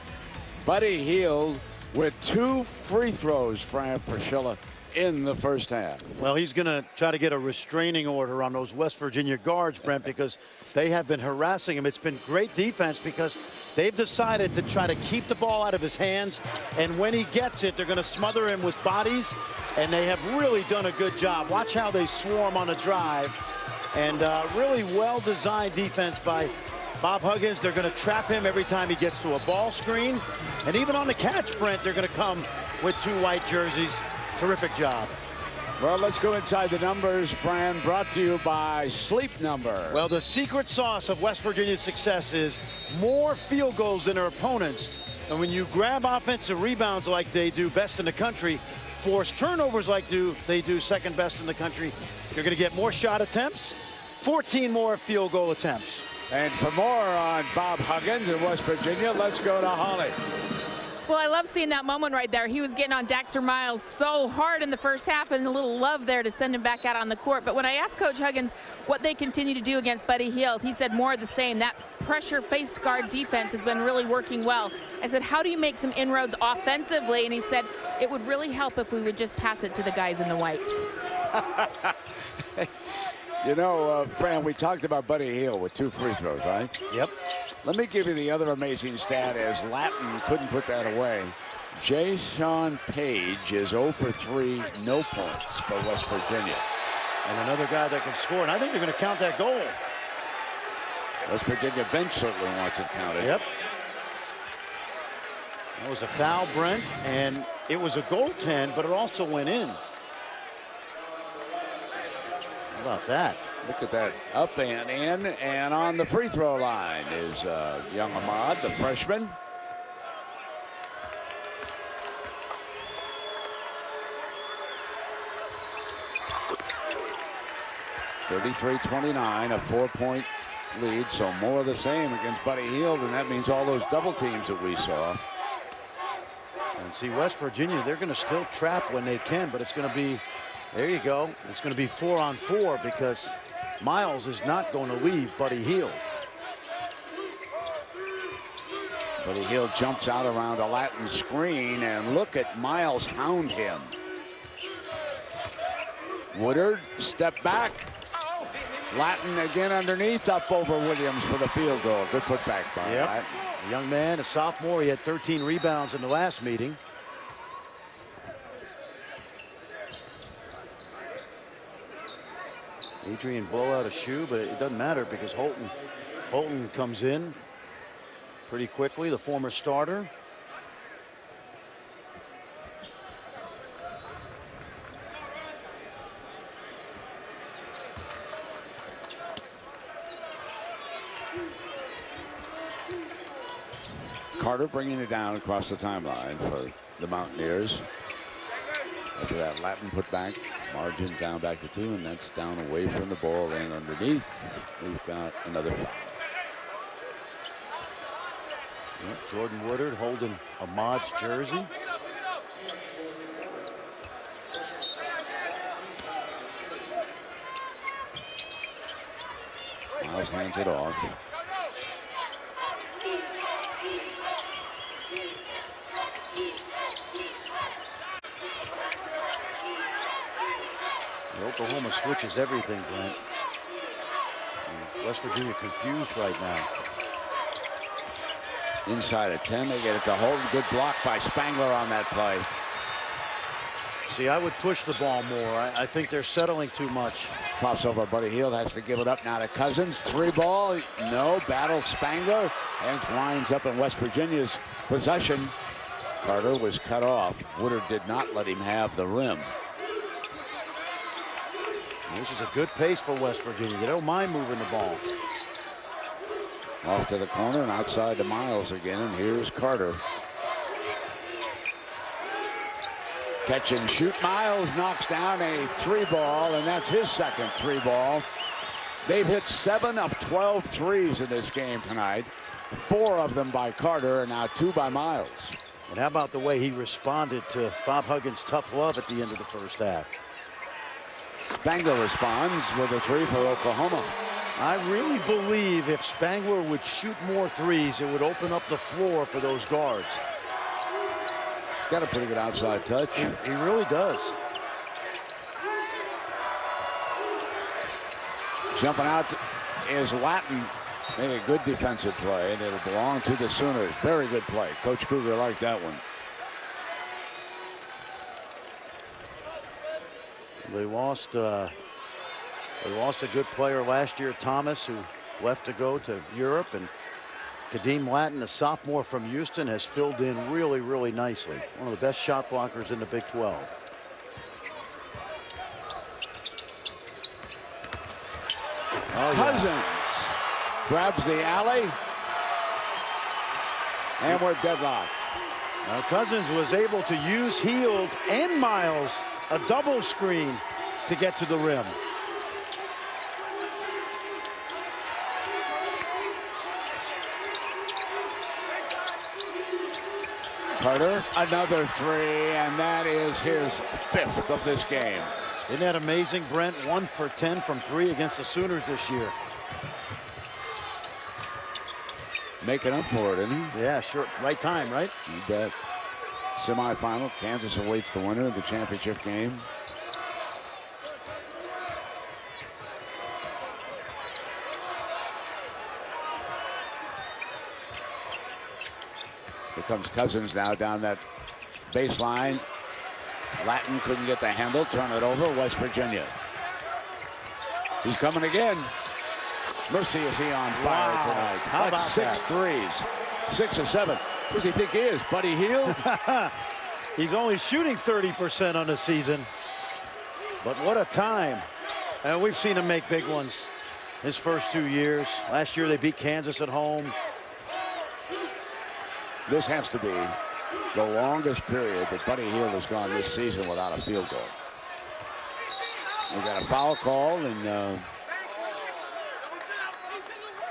Buddy Hield with 2 free throws, Fran Fraschilla, in the first half. Well, he's going to try to get a restraining order on those West Virginia guards, Brent, because they have been harassing him. It's been great defense because they've decided to try to keep the ball out of his hands, and when he gets it, they're going to smother him with bodies, and they have really done a good job. Watch how they swarm on a drive, and really well-designed defense by Bob Huggins. They're going to trap him every time he gets to a ball screen, and even on the catch, Brent, they're going to come with 2 white jerseys. Terrific job. Well, let's go inside the numbers, Fran, brought to you by Sleep Number. Well, the secret sauce of West Virginia's success is more field goals than their opponents. And when you grab offensive rebounds like they do, best in the country, force turnovers like they do, second best in the country, you're going to get more shot attempts, 14 more field goal attempts. And for more on Bob Huggins in West Virginia, let's go to Holly. Well, I love seeing that moment right there. He was getting on Daxter Miles so hard in the first half, and a little love there to send him back out on the court. But when I asked Coach Huggins what they continue to do against Buddy Hield, he said more of the same. That pressure face guard defense has been really working well. I said, how do you make some inroads offensively? And he said, it would really help if we would just pass it to the guys in the white. You know, Fran, we talked about Buddy Hield with 2 free throws, right? Yep. Let me give you the other amazing stat as Latin couldn't put that away. Jay-Sean Page is 0 for 3, no points for West Virginia. And another guy that can score, and I think they're going to count that goal. West Virginia bench certainly wants it counted. Yep. That was a foul, Brent, and it was a goaltend, but it also went in. How about that? Look at that, up and in, and on the free throw line is young Ahmad, the freshman. (33-29), a 4-point lead, so more of the same against Buddy Hield, and that means all those double teams that we saw. And see, West Virginia, they're going to still trap when they can, but it's going to be, there you go, it's going to be 4-on-4 because Miles is not going to leave Buddy Hield. Buddy Hield jumps out around a Latin screen, and look at Miles hound him. Woodard, step back. Latin again underneath, up over Williams for the field goal. Good putback by Latin. A young man, a sophomore, he had 13 rebounds in the last meeting. Adrian blow out a shoe, but it doesn't matter because Holton comes in pretty quickly, the former starter. Carter bringing it down across the timeline for the Mountaineers. After that Latin put back, margin down back to 2, and that's down away from the ball and underneath. We've got another foul. Yep, Jordan Woodard holding Ahmad's jersey. Miles hands it off. Oklahoma switches everything, Brent. West Virginia confused right now. Inside of 10, they get it to hold. Good block by Spangler on that play. See, I would push the ball more. I think they're settling too much. Crossover, Buddy Hield has to give it up now to Cousins. 3 ball, no, battle Spangler, and winds up in West Virginia's possession. Carter was cut off. Woodard did not let him have the rim. This is a good pace for West Virginia. They don't mind moving the ball. Off to the corner and outside to Miles again, and here's Carter. Catch and shoot. Miles knocks down a 3 ball, and that's his second 3 ball. They've hit 7 of 12 threes in this game tonight. 4 of them by Carter, and now 2 by Miles. And how about the way he responded to Bob Huggins' tough love at the end of the first half? Spangler responds with a 3 for Oklahoma. I really believe if Spangler would shoot more threes, it would open up the floor for those guards. He's got a pretty good outside touch. He really does. Jumping out is Latin. Made a good defensive play, and it'll belong to the Sooners. Very good play. Coach Kruger liked that one. They lost a good player last year, Thomas, who left to go to Europe, and Kadeem Latin, a sophomore from Houston, has filled in really, really nicely. One of the best shot blockers in the Big 12. Oh, Cousins grabs the alley, and we're deadlocked. Now Cousins was able to use Hield and Miles, a double screen, to get to the rim. Carter, another 3, and that is his 5th of this game. Isn't that amazing, Brent? 1 for 10 from 3 against the Sooners this year. Making up for it, isn't he? Yeah, sure. Right time, right? You bet. Semifinal, Kansas awaits the winner of the championship game. Here comes Cousins now down that baseline. Latin couldn't get the handle. Turn it over. West Virginia. He's coming again. Mercy, is he on fire tonight? How about 6 threes. 6 or 7. Who does he think he is? Buddy Hield? He's only shooting 30% on the season. But what a time. And we've seen him make big ones his first 2 years. Last year they beat Kansas at home. This has to be the longest period that Buddy Hield has gone this season without a field goal. We got a foul call, and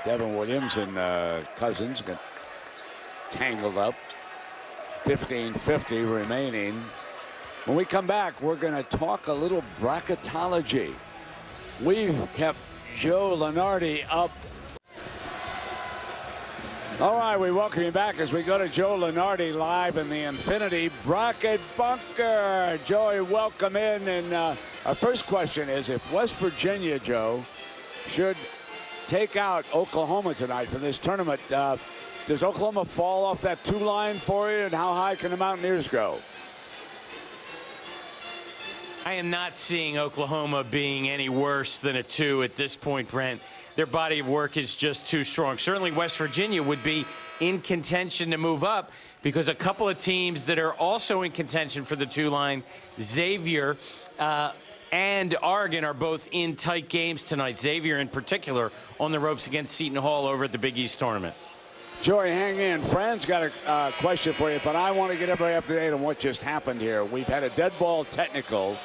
Devin Williams and Cousins got tangled up. 15:50 remaining. When we come back, we're going to talk a little bracketology. We've kept Joe Lunardi up. All right, we welcome you back as we go to Joe Lunardi live in the Infinity Bracket Bunker. Joey, welcome in. And our first question is, if West Virginia, Joe, should take out Oklahoma tonight for this tournament, does Oklahoma fall off that 2 line for you? And how high can the Mountaineers go? I am not seeing Oklahoma being any worse than a 2 at this point, Brent. Their body of work is just too strong. Certainly West Virginia would be in contention to move up because a couple of teams that are also in contention for the 2 line, Xavier and Oregon, are both in tight games tonight. Xavier in particular on the ropes against Seton Hall over at the Big East tournament. Joey, hang in. Fran's got a question for you, but I want to get everybody up to date on what just happened here. We've had a dead ball technical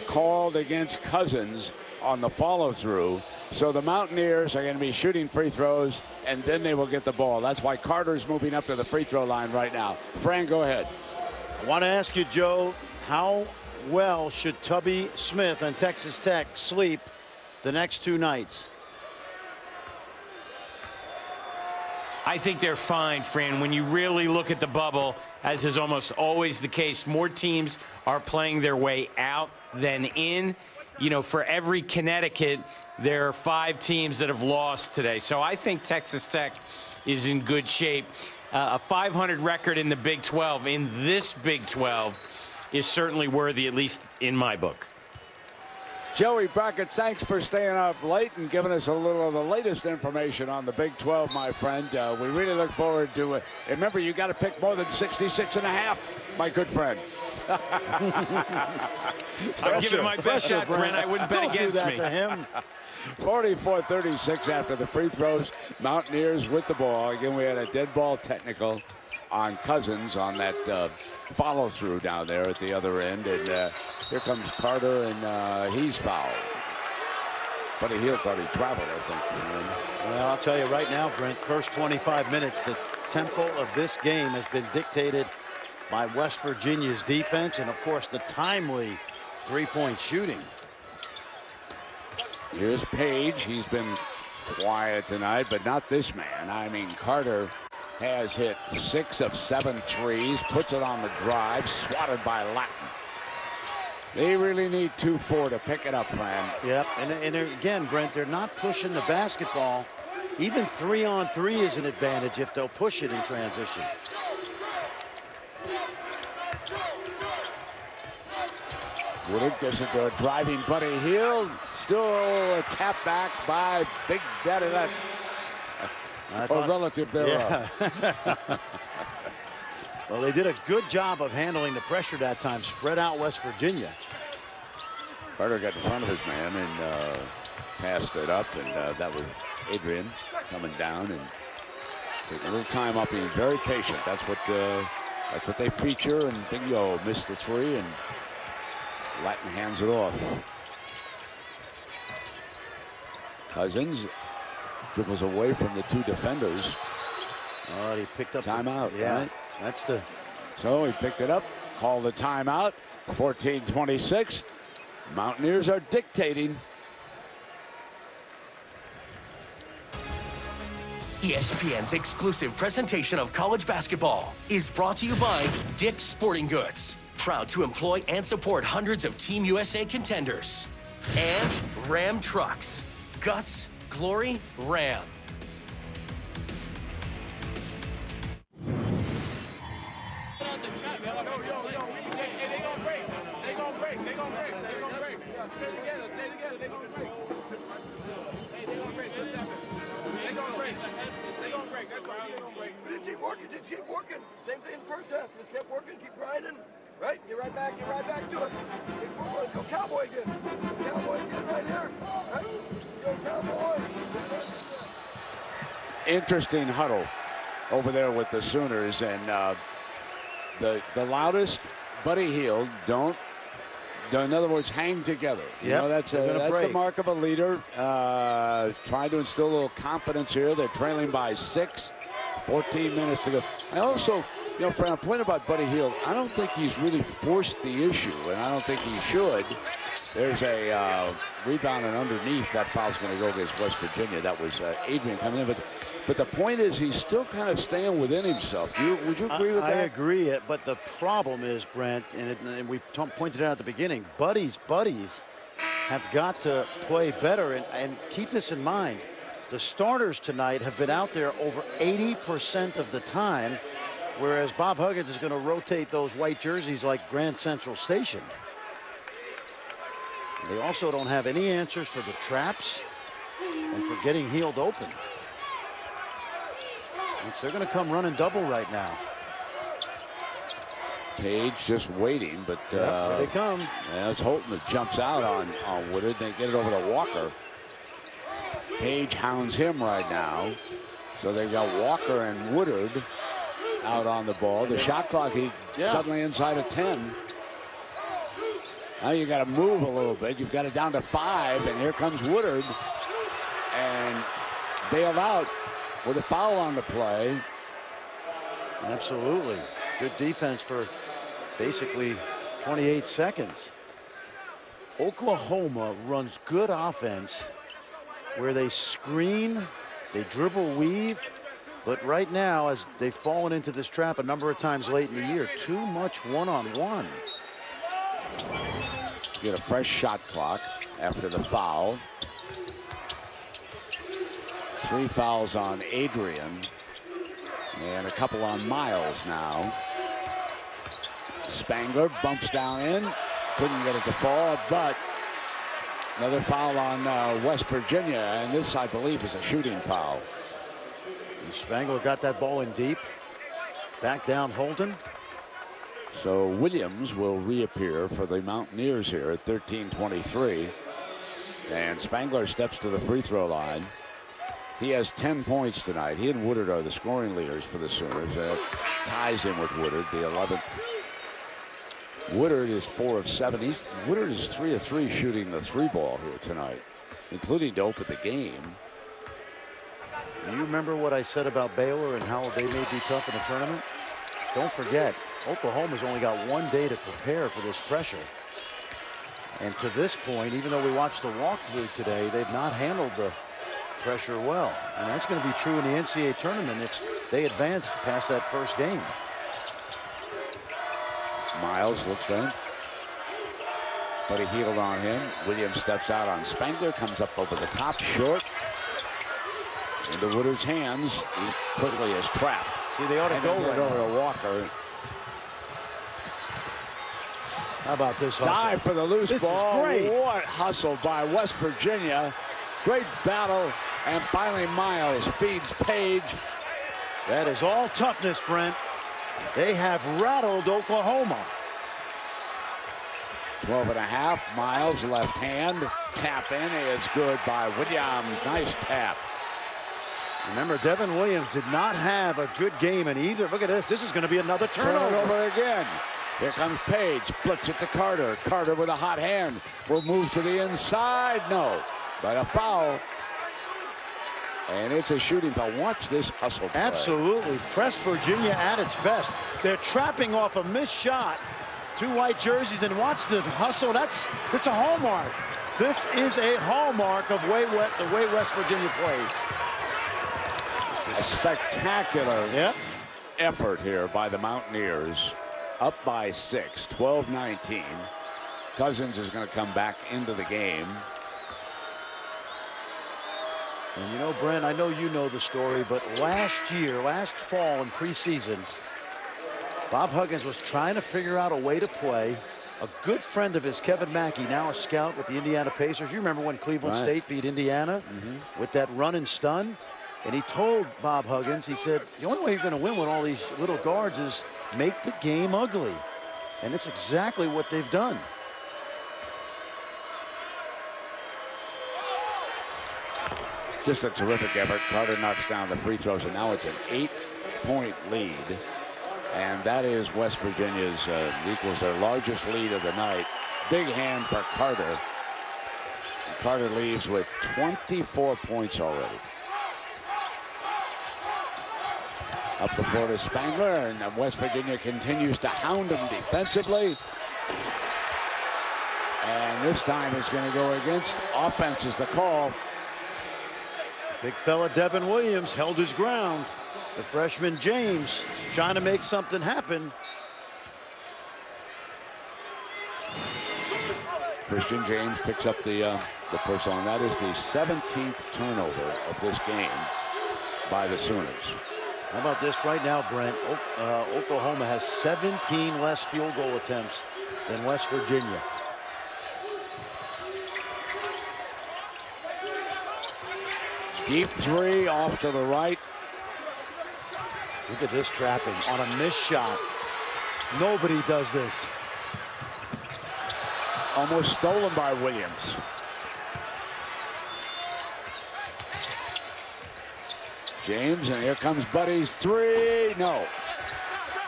called against Cousins on the follow-through. So the Mountaineers are going to be shooting free throws, and then they will get the ball. That's why Carter's moving up to the free throw line right now. Fran, go ahead. I want to ask you, Joe, how well should Tubby Smith and Texas Tech sleep the next 2 nights? I think they're fine, Fran. When you really look at the bubble, as is almost always the case, more teams are playing their way out than in. you know, for every Connecticut, there are 5 teams that have lost today. So I think Texas Tech is in good shape. A 500 record in the Big 12, in this Big 12, is certainly worthy, at least in my book. Joey Brackett, thanks for staying up late and giving us a little of the latest information on the Big 12, my friend. We really look forward to it. Remember, you got to pick more than 66.5, my good friend. I'm giving it my best shot, Brent. I wouldn't bet against do that me. to him. 44-36 after the free throws. Mountaineers with the ball. Again, we had a dead ball technical on Cousins on that follow-through down there at the other end. And here comes Carter, and he's fouled. Buddy Hield thought he traveled, I think. Well, I'll tell you right now, Brent, first 25 minutes, the tempo of this game has been dictated by West Virginia's defense and, of course, the timely three-point shooting. Here's Page. He's been quiet tonight, but not this man. I mean, Carter has hit 6 of 7 threes, puts it on the drive, swatted by Latin. They really need 2-4 to pick it up, Fran. Yep, and again, Brent, they're not pushing the basketball. Even 3-on-3 is an advantage if they'll push it in transition. Woodard gives it to a driving Buddy Hield. Still a tap back by Big Daddy Latin. Or relative thereof. Yeah. Well, they did a good job of handling the pressure that time. Spread out West Virginia. Carter got in front of his man and passed it up, and that was Adrian coming down and taking a little time up, being very patient. That's what they feature. And Bingo missed the 3, and Latin hands it off. Cousins dribbles away from the 2 defenders. Oh, he picked up timeout. Yeah, right? that's the. So he picked it up, called the timeout. 14-26. Mountaineers are dictating. ESPN's exclusive presentation of college basketball is brought to you by Dick's Sporting Goods, proud to employ and support hundreds of Team USA contenders. And Ram Trucks, guts, glory, Ram. Just keep working. Same thing in the first half. Just keep working, keep grinding. Right? Get right back to it. Go Cowboy again. Cowboy again right here. Right? Go Cowboy. Interesting huddle over there with the Sooners, and the loudest Buddy Hield don't, in other words, hang together. You know, that's the mark of a leader. Trying to instill a little confidence here. They're trailing by 6. 14 minutes to go. I also, you know, Fran, a point about Buddy Hield, I don't think he's really forced the issue, and I don't think he should. There's a rebound, and underneath, that foul's going to go against West Virginia. That was Adrian coming in. But the point is, he's still kind of staying within himself. Would you agree with that? I agree, but the problem is, Brent, and we pointed out at the beginning, buddies have got to play better, and keep this in mind. The starters tonight have been out there over 80% of the time, whereas Bob Huggins is going to rotate those white jerseys like Grand Central Station. They also don't have any answers for the traps and for getting Hield open. Which they're going to come running double right now. Page just waiting, but here they come. That's Holton that jumps out on Woodard. They get it over to Walker. Page hounds him right now. So they've got Walker and Woodard out on the ball. The shot clock, suddenly inside of 10. Now you got to move a little bit. You've got it down to 5, and here comes Woodard. And bailed out with a foul on the play. Absolutely. Good defense for basically 28 seconds. Oklahoma runs good offense where they screen, they dribble, weave, but right now, as they've fallen into this trap a number of times late in the year, too much one-on-one. Get a fresh shot clock. after the foul. 3 fouls on Adrian and a couple on Miles now. Spangler bumps down in, couldn't get it to fall, but another foul on West Virginia, and this, I believe, is a shooting foul. And Spangler got that ball in deep. Back down Holden. So Williams will reappear for the Mountaineers here at 13:23. And Spangler steps to the free throw line. He has 10 points tonight. He and Woodard are the scoring leaders for the Sooners. Ties him with Woodard, the 11th. Woodard is 4 of 7. Woodard is 3 of 3 shooting the 3 ball here tonight, including to open the game. Do you remember what I said about Baylor and how they may be tough in the tournament? Don't forget, Oklahoma's only got 1 day to prepare for this pressure. And to this point, even though we watched the walkthrough today, they've not handled the pressure well. And that's going to be true in the NCAA tournament if they advance past that first game. Miles looks in. But he healed on him. Williams steps out on Spangler, comes up over the top, short. Into Woodard's hands. He quickly is trapped. See, they ought to go right over to Walker. How about this hustle? Dive for the loose ball. Is great. What hustle by West Virginia. Great battle. And finally, Miles feeds Page. That is all toughness, Brent. They have rattled Oklahoma. 12.5. Miles, left hand. Tap in is good by Williams. Nice tap. Remember, Devin Williams did not have a good game in either. Look at this. This is going to be another turnover. Turnover again. Here comes Page. Flips it to Carter. Carter with a hot hand. Will move to the inside. No. But a foul. And it's a shooting foul. Watch this hustle play. Absolutely. Press Virginia at its best. They're trapping off a missed shot. 2 white jerseys, and watch the hustle. It's a hallmark. This is a hallmark of the way West Virginia plays. A spectacular effort here by the Mountaineers. Up by 6, 12-19. Cousins is going to come back into the game. And you know, Brent, I know you know the story, but last fall in preseason, Bob Huggins was trying to figure out a way to play. A good friend of his, Kevin Mackey, now a scout with the Indiana Pacers. You remember when Cleveland State beat Indiana with that run and stun? And he told Bob Huggins, he said, the only way you're going to win with all these little guards is make the game ugly. And it's exactly what they've done. Just a terrific effort. Carter knocks down the free throws, and now it's an 8-point lead. And that is West Virginia's, equals their largest lead of the night. Big hand for Carter. And Carter leaves with 24 points already. Up the floor to Spangler, and West Virginia continues to hound him defensively. And this time it's going to go against offense is the call. Big fella Devin Williams held his ground. The freshman James trying to make something happen. Christian James picks up the personal, and that is the 17th turnover of this game by the Sooners. How about this right now, Brent? Oklahoma has 17 less field goal attempts than West Virginia. Deep 3 off to the right. Look at this trapping on a missed shot. Nobody does this. Almost stolen by Williams. James, and here comes Buddy's 3. No.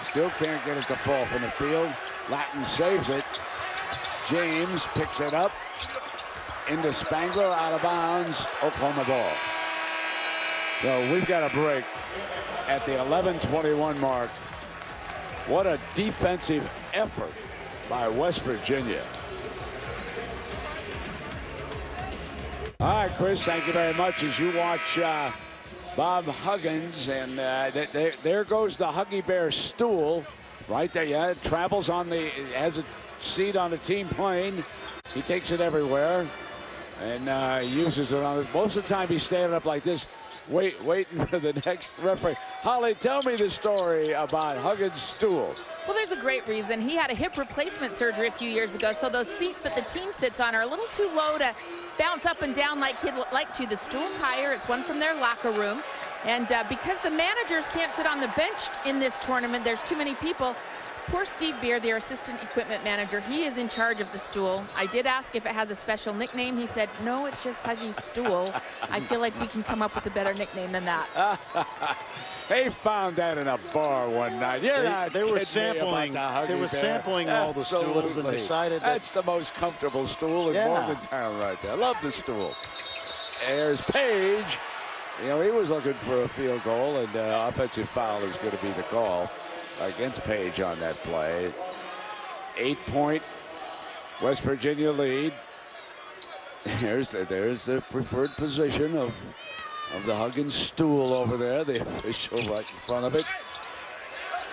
Still can't get it to fall from the field. Latin saves it. James picks it up into Spangler, out of bounds. Oklahoma ball. So we've got a break at the 11:21 mark. What a defensive effort by West Virginia. All right, Chris, thank you very much. As you watch Bob Huggins, and there goes the Huggy Bear stool right there. Yeah, it travels on the, has a seat on the team plane. He takes it everywhere. and uses it on it. Most of the time he's standing up like this, waiting for the next referee. Holly, tell me the story about Huggins' stool. Well, there's a great reason. He had a hip replacement surgery a few years ago, so those seats that the team sits on are a little too low to bounce up and down like he'd like to. The stool's higher. It's one from their locker room. And because the managers can't sit on the bench in this tournament, there's too many people. Poor Steve Beer, their assistant equipment manager, he is in charge of the stool. I did ask if it has a special nickname. He said, no, it's just Huggy's stool. I feel like we can come up with a better nickname than that. They found that in a bar one night. They were sampling. They were sampling all the stools and decided that's the most comfortable stool in Morgantown right there. I love the stool. There's Page. You know, he was looking for a field goal, and offensive foul is going to be the call against Page on that play. 8-point West Virginia lead. There's the preferred position of the Huggins stool over there, the official right in front of it.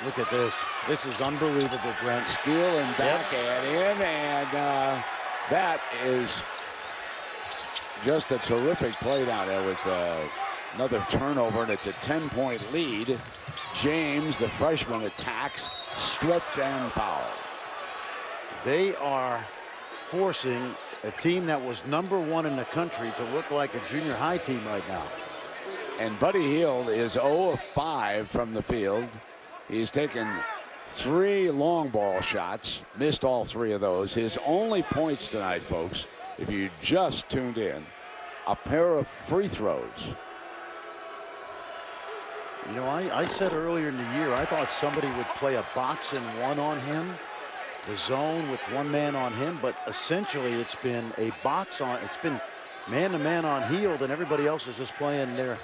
Look at this. This is unbelievable, Brent. Steele and backhand in, and that is just a terrific play down there with another turnover, and it's a 10-point lead. James, the freshman, attacks, stripped and fouled. They are forcing a team that was #1 in the country to look like a junior high team right now. And Buddy Hield is 0 of 5 from the field. He's taken 3 long ball shots, missed all 3 of those. His only points tonight, folks, if you just tuned in, a pair of free throws. You know, I said earlier in the year, I thought somebody would play a box and one on him, the zone with one man on him, but essentially it's been a box on, it's been man-to-man on Hield, and everybody else is just playing their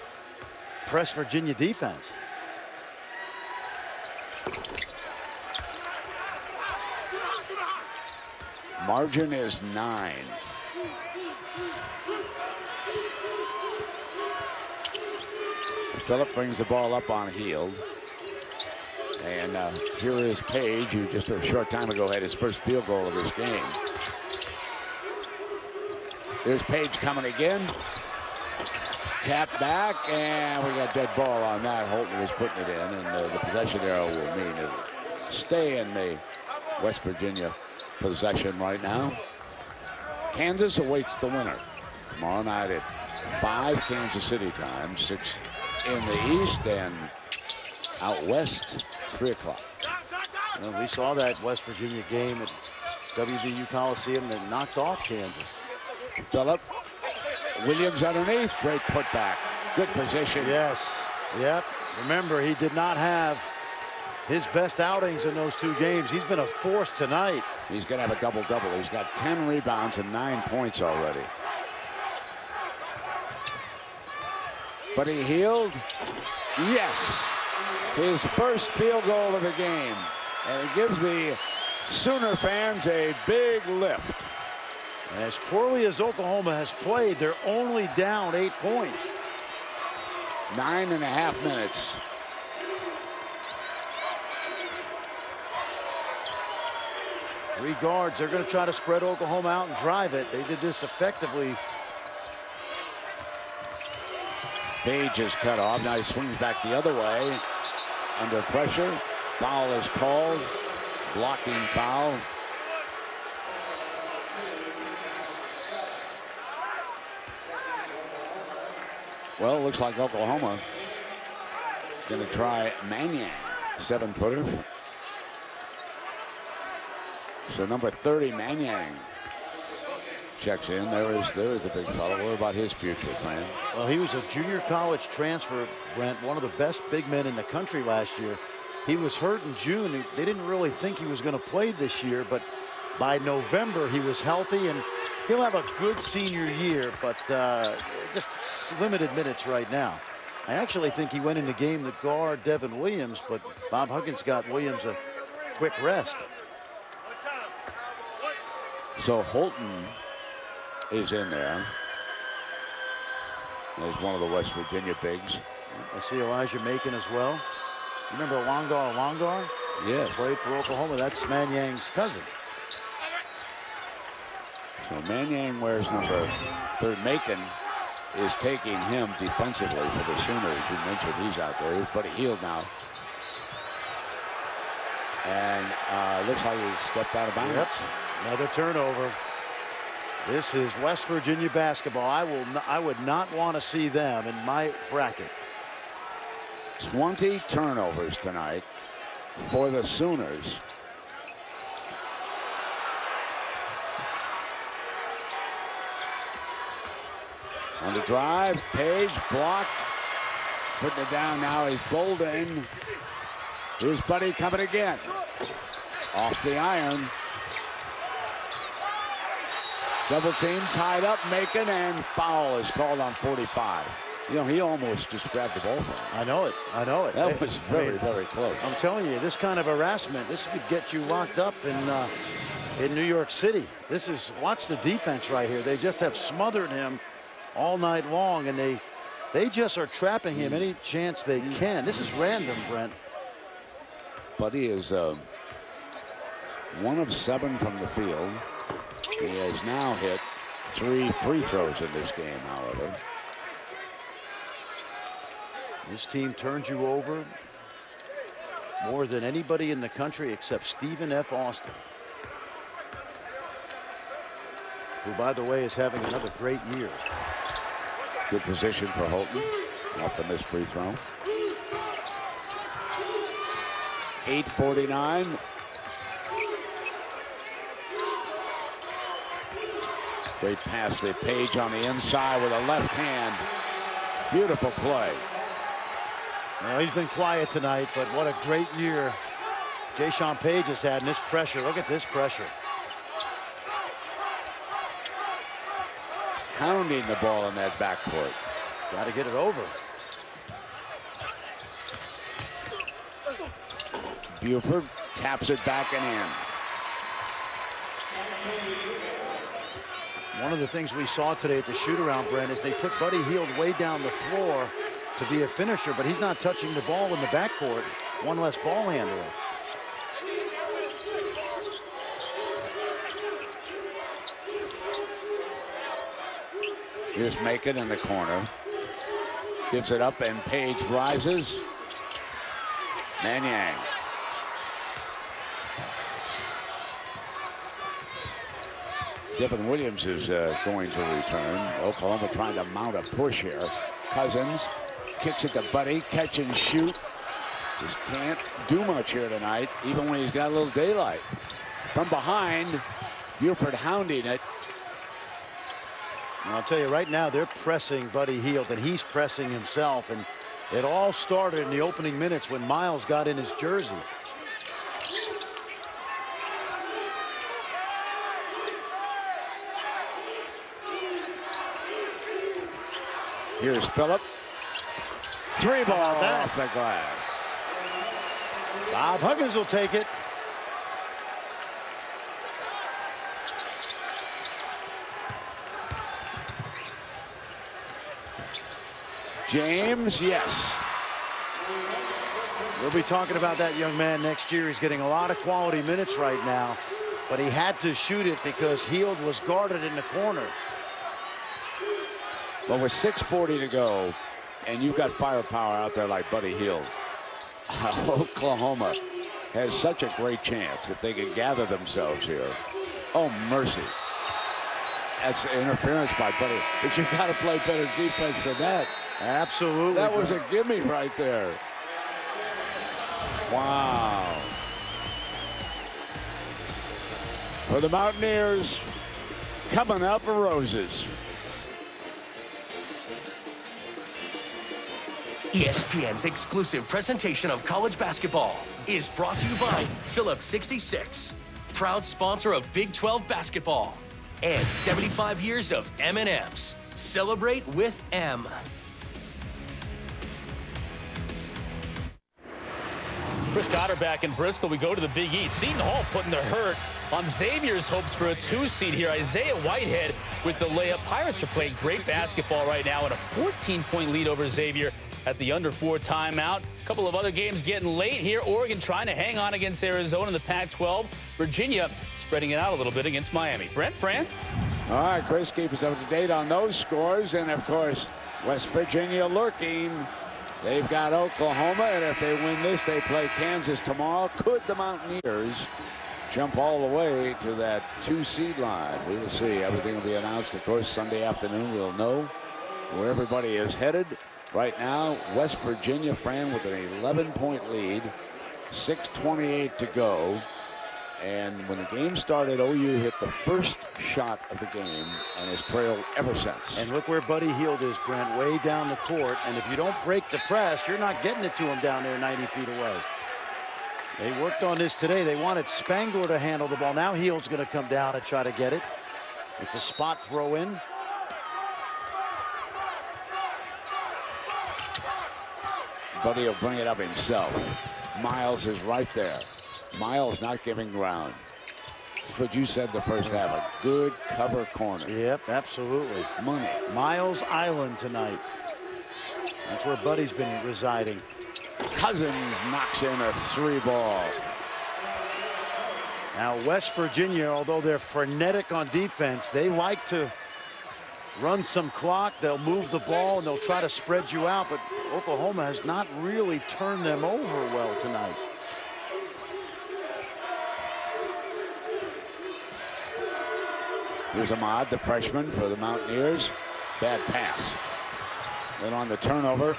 press Virginia defense. Margin is 9. Phillip brings the ball up on Hield. And here is Page, who just a short time ago had his first field goal of this game. There's Page coming again. Tap back, and we got dead ball on that. Holton was putting it in, and the possession arrow will mean it'll stay in the West Virginia possession right now. Kansas awaits the winner tomorrow night at 5 Kansas City time, 6 in the East, and out west, 3 o'clock. Well, we saw that West Virginia game at WVU Coliseum that knocked off Kansas. Phillip, Williams underneath, great putback, good position. Yes, yep. Remember, he did not have his best outings in those 2 games. He's been a force tonight. He's going to have a double-double. He's got 10 rebounds and 9 points already. Buddy Hield, yes, his first field goal of the game, and it gives the Sooner fans a big lift. As poorly as Oklahoma has played, they're only down 8 points. 9.5 minutes. Three guards. They're going to try to spread Oklahoma out and drive it. They did this effectively. Page is cut off. Now he swings back the other way. Under pressure. Foul is called. Blocking foul. Well, it looks like Oklahoma going to try Mannion, 7-footer. So number 30, Mannion, checks in. There is the big fellow. What about his future, man? Well, he was a junior college transfer, Brent, one of the best big men in the country last year. He was hurt in June. They didn't really think he was going to play this year, but by November he was healthy, and he'll have a good senior year, but just limited minutes right now. I actually think he went in the game to guard Devin Williams, but Bob Huggins got Williams a quick rest. So Holton is in there. There's one of the West Virginia bigs. I see Elijah Macon as well. You remember Longar? Yes. Played for Oklahoma. That's Manning's cousin. So Mannion wears number 3. Macon is taking him defensively for the Sooners. You mentioned he's out there. He's Buddy Hield now. And looks like he stepped out of bounds. Yep. Another turnover. This is West Virginia basketball. I would not want to see them in my bracket. 20 turnovers tonight for the Sooners. On the drive, Page blocked. Putting it down now is Bolden. Here's Buddy coming again. Off the iron. Double team tied up, Macon, and foul is called on 45. You know, he almost just grabbed the ball from him. I know it. I know it. That was very, very close. I'm telling you, this kind of harassment, this could get you locked up in New York City. This is, watch the defense right here. They just have smothered him all night long, and they just are trapping him any chance they can. This is random, Brent. Buddy is 1 of 7 from the field. He has now hit 3 free throws in this game, however. This team turns you over more than anybody in the country except Stephen F. Austin, who, by the way, is having another great year. Good position for Holton off the missed free throw. 8:49. Great pass to Page on the inside with a left hand. Beautiful play. Well, he's been quiet tonight, but what a great year Jayshawn Page has had in this pressure. Look at this pressure. Pounding the ball in that backcourt. Got to get it over. Buford taps it back and in. One of the things we saw today at the shoot-around, Brent, is they put Buddy Hield way down the floor to be a finisher, but he's not touching the ball in the backcourt. One less ball handler. Here's Macon in the corner. Gives it up, and Page rises. Mannion. Devin Williams is going to return. Oklahoma trying to mount a push here. Cousins kicks it to Buddy. Catch and shoot. Just can't do much here tonight, even when he's got a little daylight. From behind, Buford hounding it. And I'll tell you right now, they're pressing Buddy Hield, and he's pressing himself. And it all started in the opening minutes when Miles got in his jersey. Here's Phillip. 3 ball off the glass. Bob Huggins will take it. James, yes. We'll be talking about that young man next year. He's getting a lot of quality minutes right now, but he had to shoot it because Hield was guarded in the corner. Well, with 6:40 to go, and you've got firepower out there like Buddy Hield, Oklahoma has such a great chance if they can gather themselves here. Oh, mercy. That's interference by Buddy. But you've got to play better defense than that. Absolutely. That was a gimme right there. Wow. For the Mountaineers, coming up roses. ESPN's exclusive presentation of college basketball is brought to you by Phillips 66, proud sponsor of Big 12 basketball, and 75 years of M&M's. Celebrate with M. Chris Cotter back in Bristol. We go to the Big East. Seton Hall putting the hurt on Xavier's hopes for a 2 seed here. Isaiah Whitehead with the layup. Pirates are playing great basketball right now, and a 14-point lead over Xavier at the under 4 timeout. A couple of other games getting late here. Oregon trying to hang on against Arizona in the Pac-12. Virginia spreading it out a little bit against Miami. Brent, Fran? All right, Chris, keep us up to date on those scores. And, of course, West Virginia lurking. They've got Oklahoma, and if they win this, they play Kansas tomorrow. Could the Mountaineers jump all the way to that 2-seed line? We will see. Everything will be announced, of course, Sunday afternoon. We'll know where everybody is headed. Right now, West Virginia, Fran, with an 11-point lead, 6:28 to go. And when the game started, OU hit the first shot of the game and has trailed ever since. And look where Buddy Hield is, Brent, way down the court. And if you don't break the press, you're not getting it to him down there 90 feet away. They worked on this today. They wanted Spangler to handle the ball. Now Hield's going to come down and try to get it. It's a spot throw in. Buddy will bring it up himself. Miles is right there. Miles not giving ground. That's what you said the first half. A good cover corner. Yep, absolutely. Money. Miles Island tonight. That's where Buddy's been residing. Cousins knocks in a 3-ball. Now West Virginia, although they're frenetic on defense, they like to run some clock. They'll move the ball and they'll try to spread you out, but Oklahoma has not really turned them over well tonight. Here's Ahmad, the freshman for the Mountaineers. Bad pass. Then on the turnover,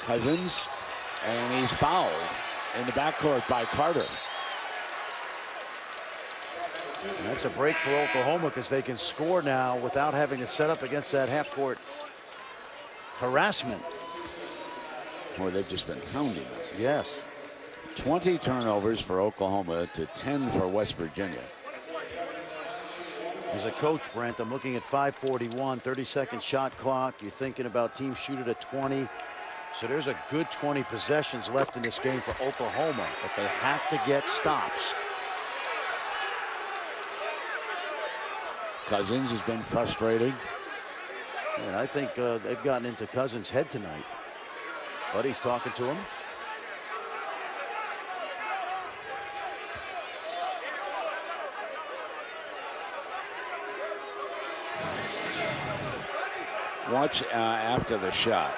Cousins, and he's fouled in the backcourt by Carter. And that's a break for Oklahoma because they can score now without having to set up against that half-court harassment. Boy, they've just been hounding them. Yes. 20 turnovers for Oklahoma to 10 for West Virginia. As a coach, Brent, I'm looking at 5:41, 30-second shot clock. You're thinking about teams shoot it at 20. So there's a good 20 possessions left in this game for Oklahoma, but they have to get stops. Cousins has been frustrated. And I think they've gotten into Cousins' head tonight. Buddy's talking to him. Watch after the shot.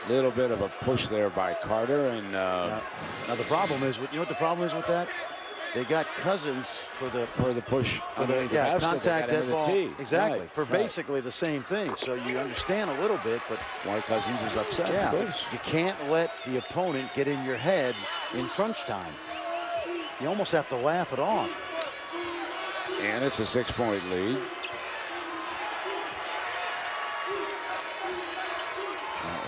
Little bit of a push there by Carter, and now the problem is, you know what the problem is with that? They got Cousins for the push for the contact that ball. Exactly, right, for basically the same thing. So you understand a little bit, but why Cousins is upset. Yeah, you can't let the opponent get in your head in crunch time. You almost have to laugh it off. And it's a 6-point lead.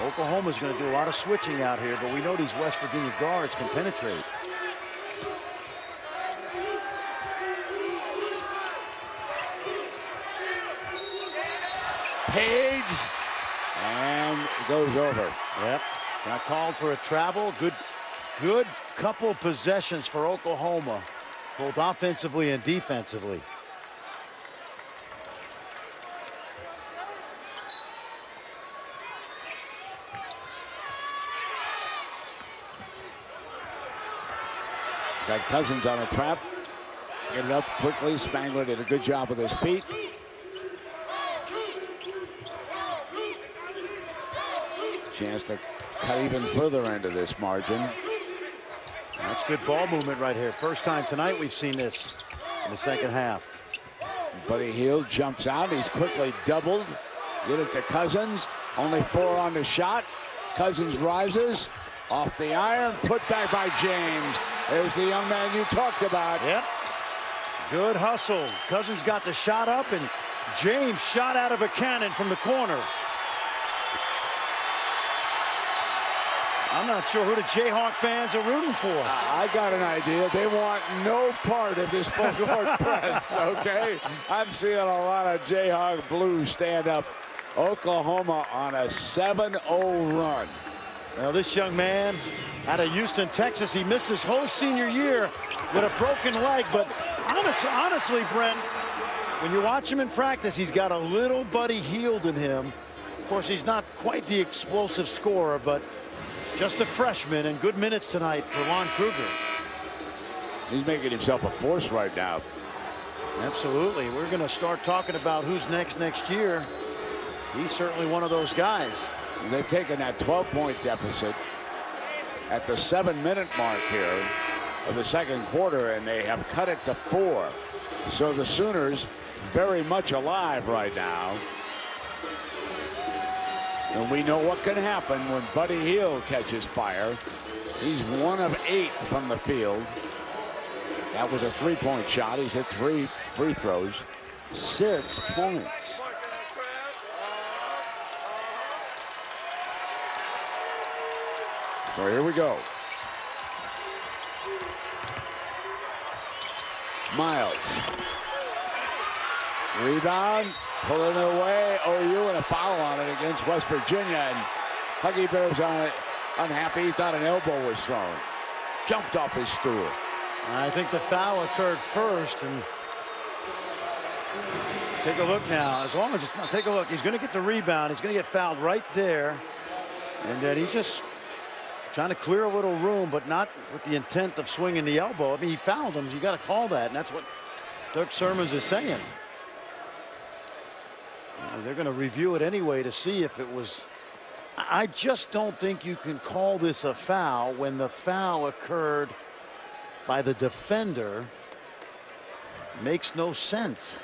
Oklahoma's going to do a lot of switching out here, but we know these West Virginia guards can penetrate. Page, and goes over. Yep, got called for a travel. Good couple possessions for Oklahoma, both offensively and defensively. Got Cousins on a trap. Get it up quickly. Spangler did a good job with his feet. Chance to cut even further into this margin. That's good ball movement right here. First time tonight we've seen this in the second half. Buddy Hield jumps out. He's quickly doubled. Get it to Cousins. Only 4 on the shot. Cousins rises. Off the iron. Put back by James. There's the young man you talked about. Yep. Good hustle. Cousins got the shot up, and James shot out of a cannon from the corner. I'm not sure who the Jayhawk fans are rooting for. I got an idea. They want no part of this full-court press, okay? I'm seeing a lot of Jayhawk blue stand up. Oklahoma on a 7-0 run. Now, this young man out of Houston, Texas, he missed his whole senior year with a broken leg. But honestly, Brent, when you watch him in practice, he's got a little Buddy Hield in him. Of course, he's not quite the explosive scorer, but just a freshman, and good minutes tonight for Lon Kruger. He's making himself a force right now. Absolutely. We're going to start talking about who's next year. He's certainly one of those guys. And they've taken that 12-point deficit at the 7-minute mark here of the second quarter, and they have cut it to 4. So the Sooners very much alive right now. And we know what can happen when Buddy Hield catches fire. He's 1 of 8 from the field. That was a 3-point shot. He's hit 3 free throws. 6 points. So here we go. Miles. Rebound. Pulling it away. OU and a foul on it against West Virginia. And Huggy Bear's unhappy. He thought an elbow was thrown. Jumped off his stool. I think the foul occurred first. And take a look now. As long as it's not, take a look. He's going to get the rebound. He's going to get fouled right there. And then he's just trying to clear a little room, but not with the intent of swinging the elbow. I mean, he fouled him. You got to call that. And that's what Dirk Sermons is saying. They're going to review it anyway to see if it was. I just don't think you can call this a foul when the foul occurred by the defender. Makes no sense.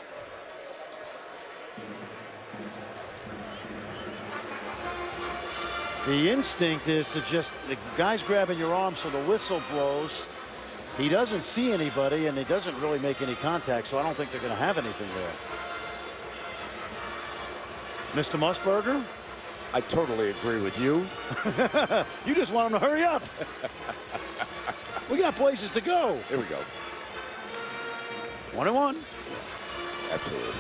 The instinct is to just, the guy's grabbing your arm so the whistle blows. He doesn't see anybody and he doesn't really make any contact, so I don't think they're going to have anything there. Mr. Musburger? I totally agree with you. You just want him to hurry up. We got places to go. Here we go. 1-1. Absolutely.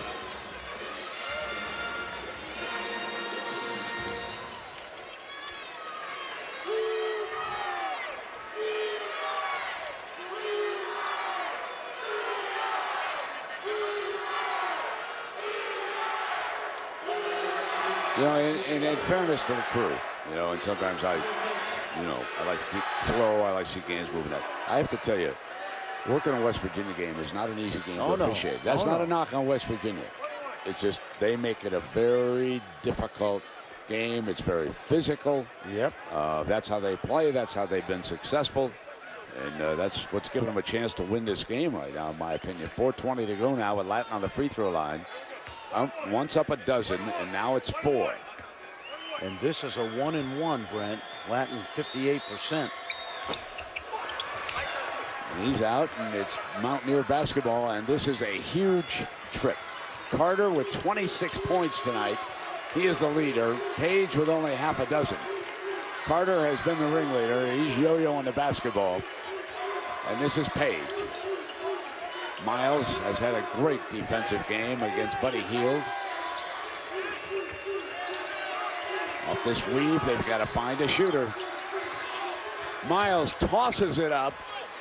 You know, in fairness to the crew, you know, and sometimes I like to keep flow. I like to see games moving up. I have to tell you, working a West Virginia game is not an easy game to officiate. That's not a knock on West Virginia. It's just they make it a very difficult game. It's very physical. Yep. That's how they play. That's how they've been successful. And that's what's given them a chance to win this game right now, in my opinion. 4:20 to go now with Latin on the free throw line. Once up a dozen, and now it's 4. And this is a 1-and-1, Brent. Latin 58%. And he's out, and it's Mountaineer basketball, and this is a huge trip. Carter with 26 points tonight. He is the leader. Page with only half a dozen. Carter has been the ringleader. He's yo-yoing the basketball. And this is Page. Miles has had a great defensive game against Buddy Hield. Off this weave, they've got to find a shooter. Miles tosses it up.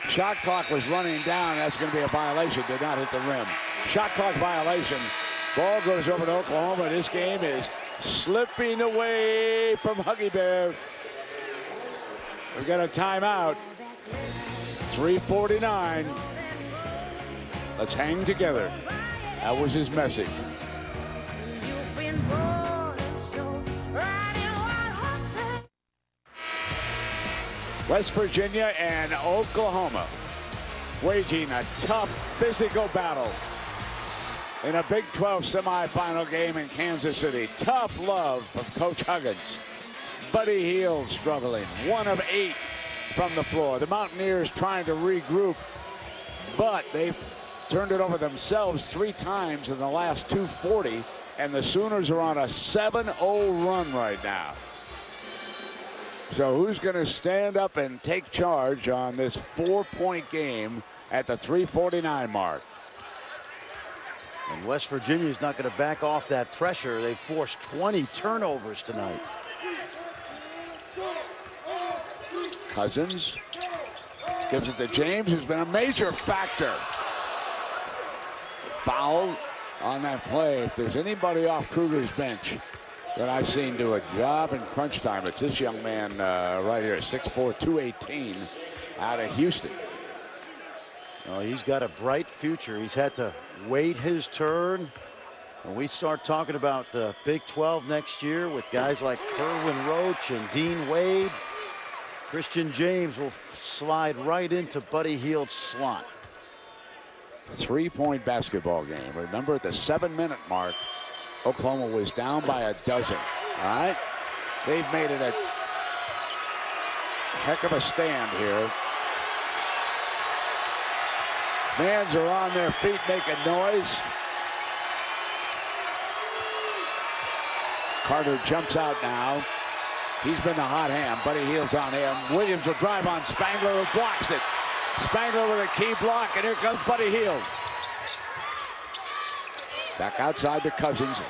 Shot clock was running down. That's going to be a violation. Did not hit the rim. Shot clock violation. Ball goes over to Oklahoma. This game is slipping away from Huggy Bear. We've got a timeout. 3:49. Let's hang together. That was his message. West Virginia and Oklahoma waging a tough physical battle in a Big 12 semifinal game in Kansas City. Tough love from Coach Huggins. Buddy Hield struggling. 1 of 8 from the floor. The Mountaineers trying to regroup, but they've turned it over themselves 3 times in the last 2:40, and the Sooners are on a 7-0 run right now. So who's going to stand up and take charge on this 4-point game at the 3:49 mark? And West Virginia's not going to back off that pressure. They forced 20 turnovers tonight. Cousins gives it to James, who's been a major factor. Foul on that play. If there's anybody off Kruger's bench that I've seen do a job in crunch time, it's this young man right here, 6'4", 218, out of Houston. Well, he's got a bright future. He's had to wait his turn. When we start talking about the Big 12 next year with guys like Kerwin Roach and Dean Wade, Christian James will slide right into Buddy Hield's slot. 3-point basketball game. Remember, at the 7-minute mark, Oklahoma was down by a dozen. All right? They've made it a heck of a stand here. Fans are on their feet making noise. Carter jumps out now. He's been the hot hand. Buddy Hield's on him. Williams will drive on Spangler, who blocks it. Spangler with a key block, and here comes Buddy Hield. Back outside to Cousins.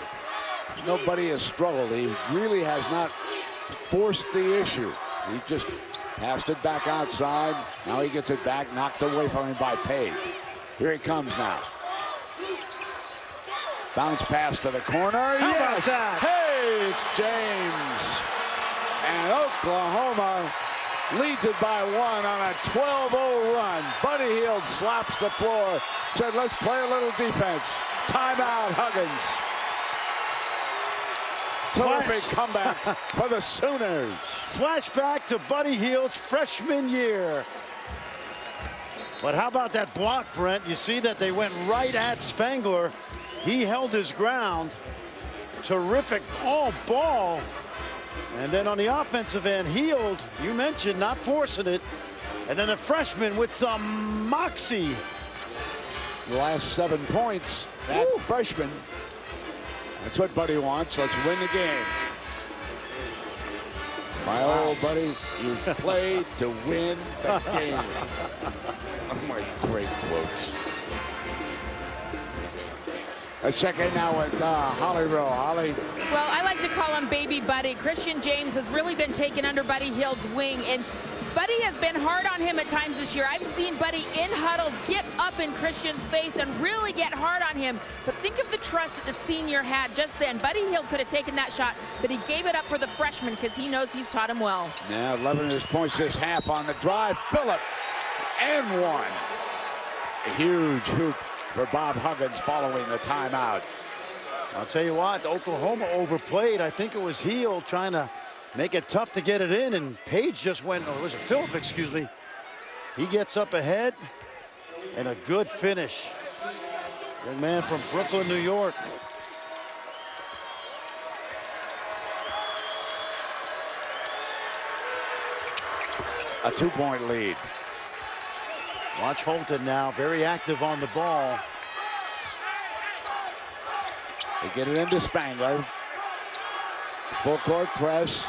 Nobody has struggled. He really has not forced the issue. He just passed it back outside. Now he gets it back, knocked away from him by Page. Here he comes now. Bounce pass to the corner. How about that? Hey, it's James. And Oklahoma leads it by 1 on a 12-0 run. Buddy Hield slaps the floor. Said, let's play a little defense. Timeout, Huggins. Terrific comeback for the Sooners. Flashback to Buddy Hield's freshman year. But how about that block, Brent? You see that they went right at Spangler. He held his ground. Terrific ball. And then on the offensive end, Hield, you mentioned not forcing it. And then the freshman with some moxie. The last 7 points, that freshman. That's what Buddy wants. Let's win the game. My old buddy, you played to win the game. One of my great quotes. Let's check in now with Holly Rowe. Holly. Well, I like to call him Baby Buddy. Christian James has really been taken under Buddy Hield's wing, and Buddy has been hard on him at times this year. I've seen Buddy in huddles get up in Christian's face and really get hard on him. But think of the trust that the senior had just then. Buddy Hield could have taken that shot, but he gave it up for the freshman because he knows he's taught him well. Now 11 of his points this half on the drive. Phillip and 1. A huge hoop for Bob Huggins following the timeout. I'll tell you what, Oklahoma overplayed. I think it was Hield trying to make it tough to get it in, and Page just went, or was it Phillip, excuse me. He gets up ahead, and a good finish. Young man from Brooklyn, New York. A 2-point lead. Watch Holton now, very active on the ball. They get it into Spangler. Full court press.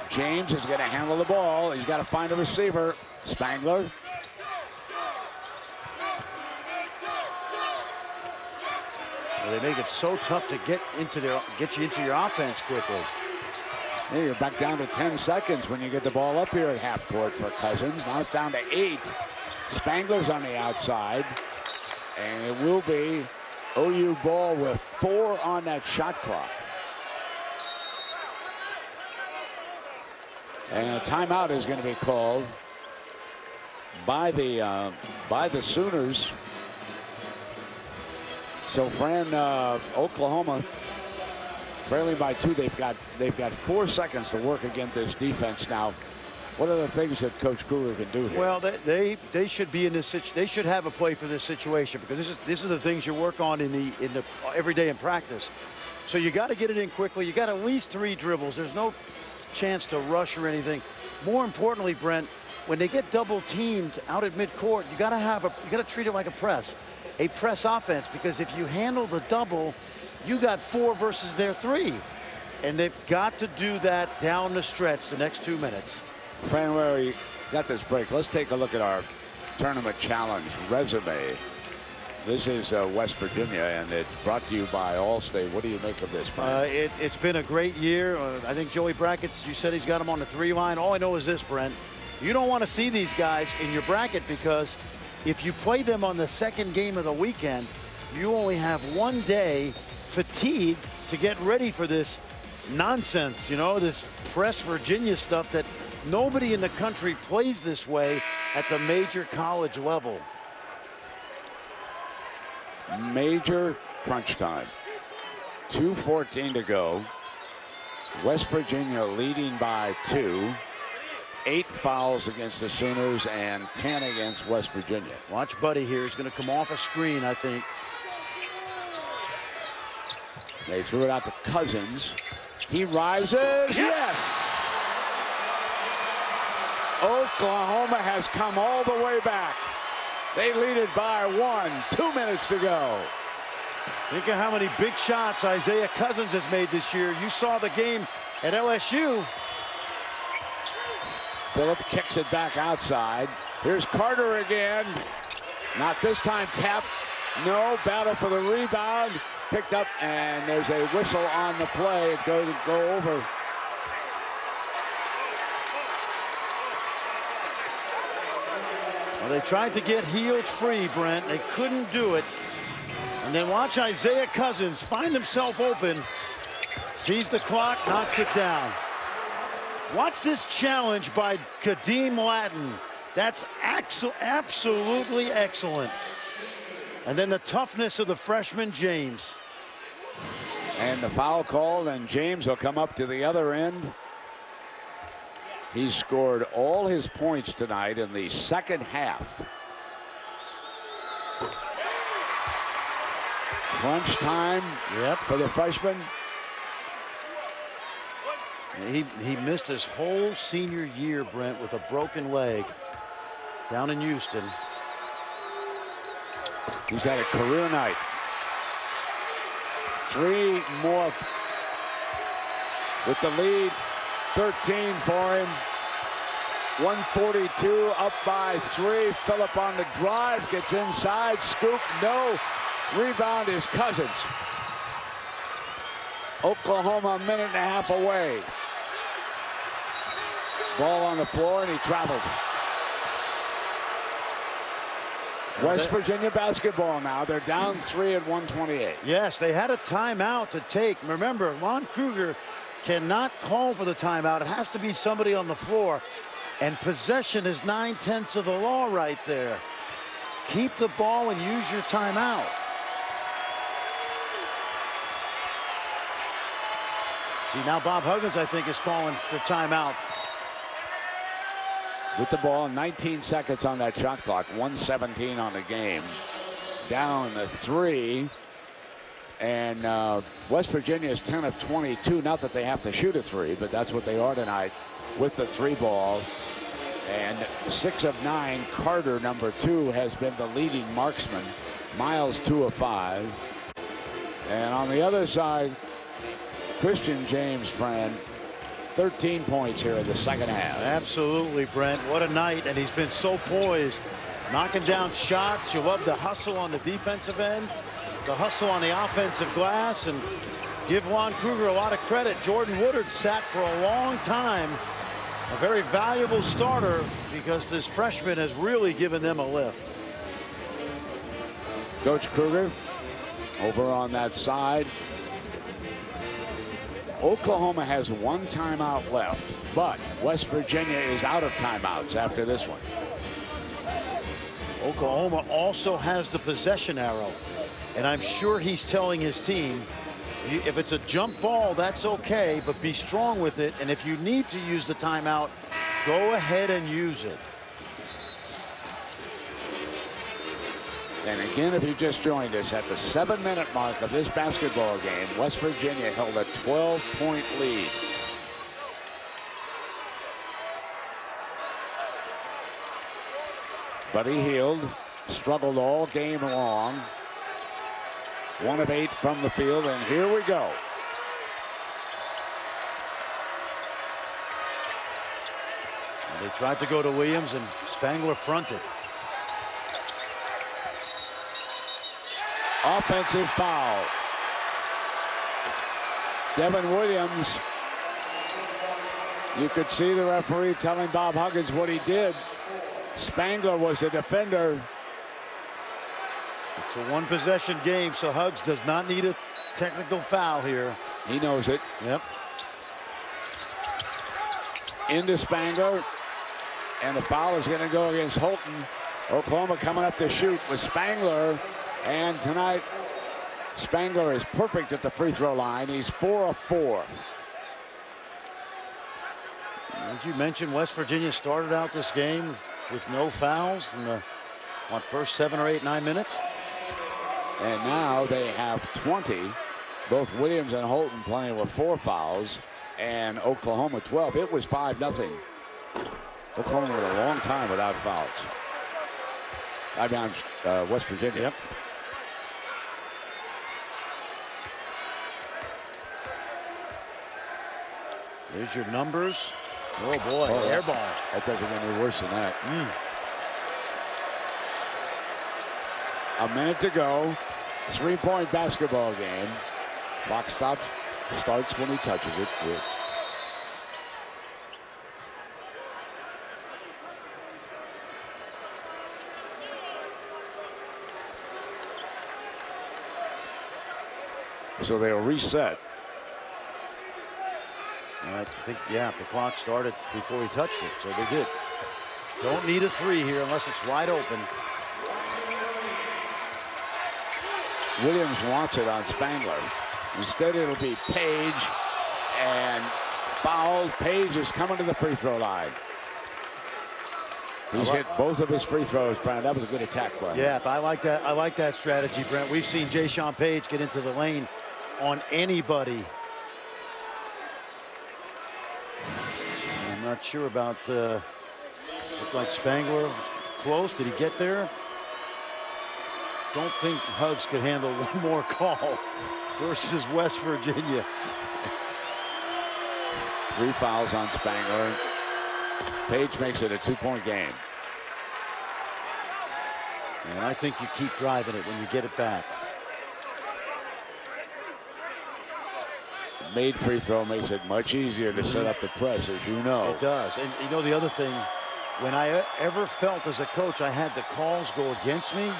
James is going to handle the ball. He's got to find a receiver. Spangler. They make it so tough to get you into your offense quickly. Hey, you're back down to 10 seconds when you get the ball up here at half court for Cousins. Now it's down to 8. Spangler's on the outside. And it will be OU ball with 4 on that shot clock. And a timeout is going to be called by the Sooners. So Fran, Oklahoma trailing by 2. They've got 4 seconds to work against this defense now. What are the things that Coach Kruger can do here? Well, they should be in this. They should have a play for this situation, because this is the things you work on in the every day in practice. So you got to get it in quickly. You got at least 3 dribbles. There's no chance to rush or anything. More importantly, Brent, when they get double teamed out at midcourt, you got to treat it like a press offense, because if you handle the double, you got 4 versus their 3, and they've got to do that down the stretch the next 2 minutes. Fran, where we got this break, let's take a look at our tournament challenge resume. This is West Virginia, and it's brought to you by Allstate. What do you make of this, Fran? It's been a great year. I think Joey Brackett's, you said he's got him on the 3 line. All I know is this, Brent. You don't want to see these guys in your bracket, because if you play them on the second game of the weekend, you only have 1 day fatigued to get ready for this nonsense, this press Virginia stuff that nobody in the country plays this way at the major college level. major crunch time. 2:14 to go. West Virginia leading by 2. 8 fouls against the Sooners and 10 against West Virginia. Watch Buddy here. He's going to come off a screen, I think. They threw it out to Cousins. He rises. Yes! Oklahoma has come all the way back. They lead it by 1. 2 minutes to go. Think of how many big shots Isaiah Cousins has made this year. You saw the game at LSU. Phillip kicks it back outside. Here's Carter again. Not this time. Tap. No. Battle for the rebound. Picked up, and there's a whistle on the play. It goes to go over. Well, they tried to get Hield free, Brent. They couldn't do it. And then watch Isaiah Cousins find himself open. Sees the clock, knocks it down. Watch this challenge by Kadeem Latin. That's absolutely excellent. And then the toughness of the freshman, James. And the foul called, and James will come up to the other end. He scored all his points tonight in the second half. Crunch time for the freshman. He missed his whole senior year, Brent, with a broken leg down in Houston. He's had a career night. 3 more with the lead. 13 for him. 142 up by 3. Phillip on the drive, gets inside, scoop, no. Rebound is Cousins. Oklahoma a minute and a half away. Ball on the floor, and he traveled. West Virginia basketball now. They're down 3 at 128. Yes, they had a timeout to take. Remember, Lon Kruger cannot call for the timeout. It has to be somebody on the floor. And possession is 9/10 of the law right there. Keep the ball and use your timeout. See, now Bob Huggins, I think, is calling for timeout. With the ball, 19 seconds on that shot clock, 1:17 on the game. Down to 3. And West Virginia is 10 of 22. Not that they have to shoot a 3, but that's what they are tonight with the 3 ball. And 6 of 9. Carter, number 2, has been the leading marksman. Miles, 2 of 5. And on the other side, Christian James, Fran, 13 points here in the second half. Absolutely, Brent. What a night. And he's been so poised, knocking down shots. You love the hustle on the defensive end, the hustle on the offensive glass, and give Lon Kruger a lot of credit. Jordan Woodard sat for a long time. A very valuable starter because this freshman has really given them a lift. Coach Kruger over on that side. Oklahoma has 1 timeout left, but West Virginia is out of timeouts after this one. Oklahoma also has the possession arrow, and I'm sure he's telling his team, if it's a jump ball, that's okay, but be strong with it, and if you need to use the timeout, go ahead and use it. And again, if you just joined us, at the 7-minute mark of this basketball game, West Virginia held a 12-point lead. Buddy Hield struggled all game long. 1 of 8 from the field, and here we go. And they tried to go to Williams, and Spangler fronted. Offensive foul. Devin Williams. You could see the referee telling Bob Huggins what he did. Spangler was the defender. It's a 1-possession game, so Huggs does not need a technical foul here. He knows it. Yep. Into Spangler. And the foul is going to go against Holton. Oklahoma coming up to shoot with Spangler. And tonight, Spangler is perfect at the free throw line. He's 4 of 4. As you mentioned, West Virginia started out this game with no fouls in the first 7 or 8, 9 minutes. And now they have 20. Both Williams and Holton playing with 4 fouls, and Oklahoma 12. It was 5-0. Oklahoma with a long time without fouls. I mean, West Virginia. Yep. There's your numbers. Oh boy, air ball. That doesn't get any worse than that. A minute to go. 3-point basketball game. Clock starts when he touches it. Good. So they'll reset. I think, yeah, the clock started before he touched it, so they did. Don't need a 3 here unless it's wide open. Williams wants it on Spangler. Instead, it'll be Page and fouled. Page is coming to the free throw line. He's hit both of his free throws, Brian. That was a good attack play. Yeah, I like that. I like that strategy, Brent. We've seen Jayshawn Page get into the lane on anybody. I'm not sure about looked like Spangler was close. Did he get there? Don't think Hugs could handle one more call versus West Virginia. 3 fouls on Spangler. Page makes it a 2-point game. And I think you keep driving it when you get it back. Made free throw makes it much easier to set up the press, as you know. It does. And you know the other thing, when I ever felt as a coach I had the calls go against me,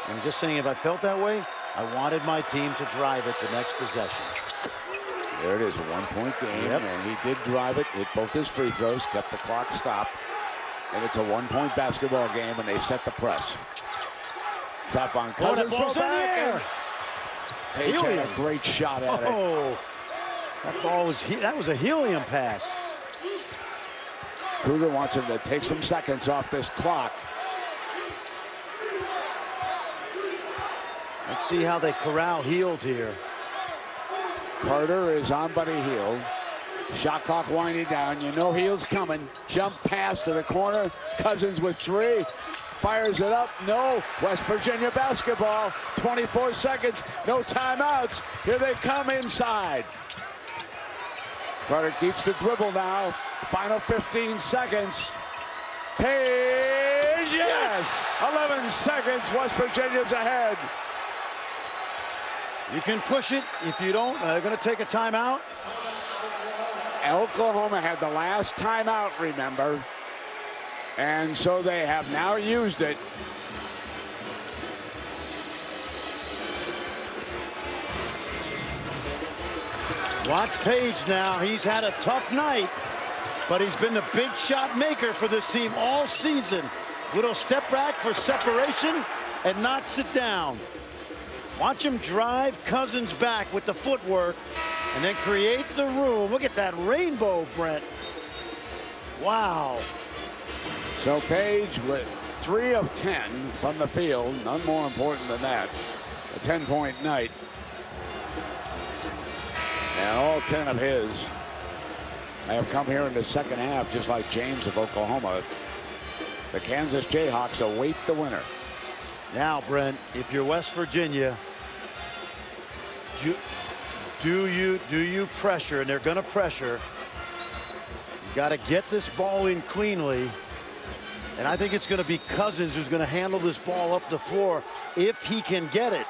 I'm just saying if I felt that way, I wanted my team to drive it the next possession. There it is, a 1-point game, and he did drive it with both his free throws, kept the clock stopped, and it's a 1-point basketball game, and they set the press. Trap on Cousins. Ball's in the air. Page had a great shot at it. That ball was that was a helium pass. Kruger wants him to take some seconds off this clock. Let's see how they corral Hield here. Carter is on Buddy Hield. Shot clock winding down. You know Hield's coming. Jump pass to the corner. Cousins with 3. Fires it up. No. West Virginia basketball. 24 seconds. No timeouts. Here they come inside. Carter keeps the dribble now. Final 15 seconds. Page. Yes! 11 seconds. West Virginia's ahead. You can push it. If you don't, they're going to take a timeout. Oklahoma had the last timeout, remember. And so they have now used it. Watch Page now. He's had a tough night, but he's been the big shot maker for this team all season. Little step back for separation and knocks it down. Watch him drive Cousins back with the footwork and then create the room. Look at that rainbow, Brent. Wow. So Page with 3 of 10 from the field. None more important than that. A 10-point night. And all 10 of his have come here in the second half, just like James of Oklahoma. The Kansas Jayhawks await the winner. Now, Brent, if you're West Virginia, do you pressure? And they're going to pressure. You got to get this ball in cleanly. And I think it's going to be Cousins who's going to handle this ball up the floor if he can get it.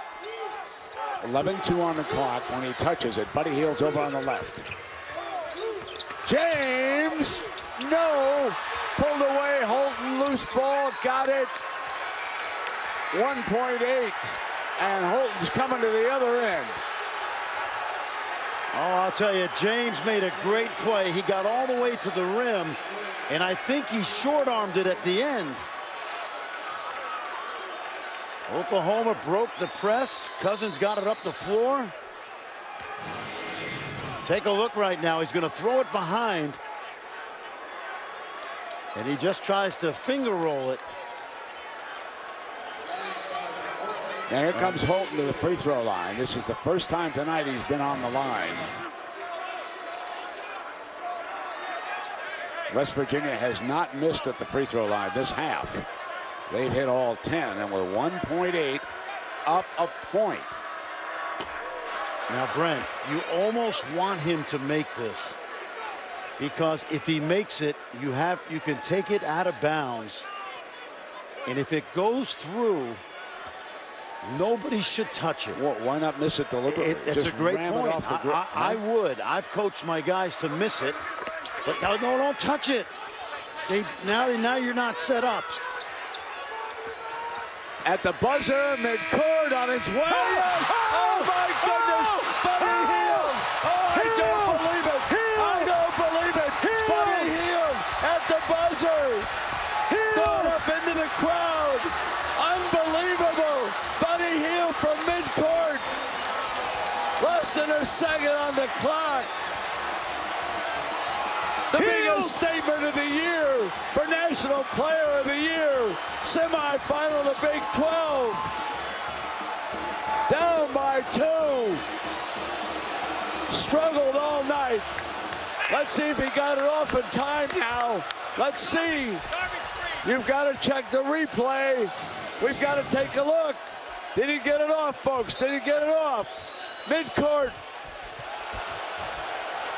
11-2 on the clock when he touches it. Buddy Hield's over on the left. James, no. Pulled away, Holton, loose ball, got it. 1.8, and Holton's coming to the other end. Oh, I'll tell you, James made a great play. He got all the way to the rim, and I think he short-armed it at the end. Oklahoma broke the press. Cousins got it up the floor. Take a look right now. He's going to throw it behind. And he just tries to finger roll it. Now here comes Holton to the free throw line. This is the first time tonight he's been on the line. West Virginia has not missed at the free throw line this half. They've hit all 10, and we're 1.8 up a point. Now, Brent, you almost want him to make this, because if he makes it, you can take it out of bounds, and if it goes through, nobody should touch it. Well, why not miss it deliberately? It's a great point. I would. I've coached my guys to miss it, but no, don't touch it. Now you're not set up. At the buzzer, midcourt on its way. Oh my goodness! Buddy Hield! Oh, I don't believe it! I don't believe it! Buddy Hield at the buzzer! Thrown up into the crowd! Unbelievable! Buddy Hield from midcourt! Less than a second on the clock. The biggest statement of the year for National Player of the Year. Semi-final of the Big 12. Down by 2. Struggled all night. Let's see if he got it off in time now. Let's see. You've got to check the replay. We've got to take a look. Did he get it off, folks? Did he get it off? Midcourt.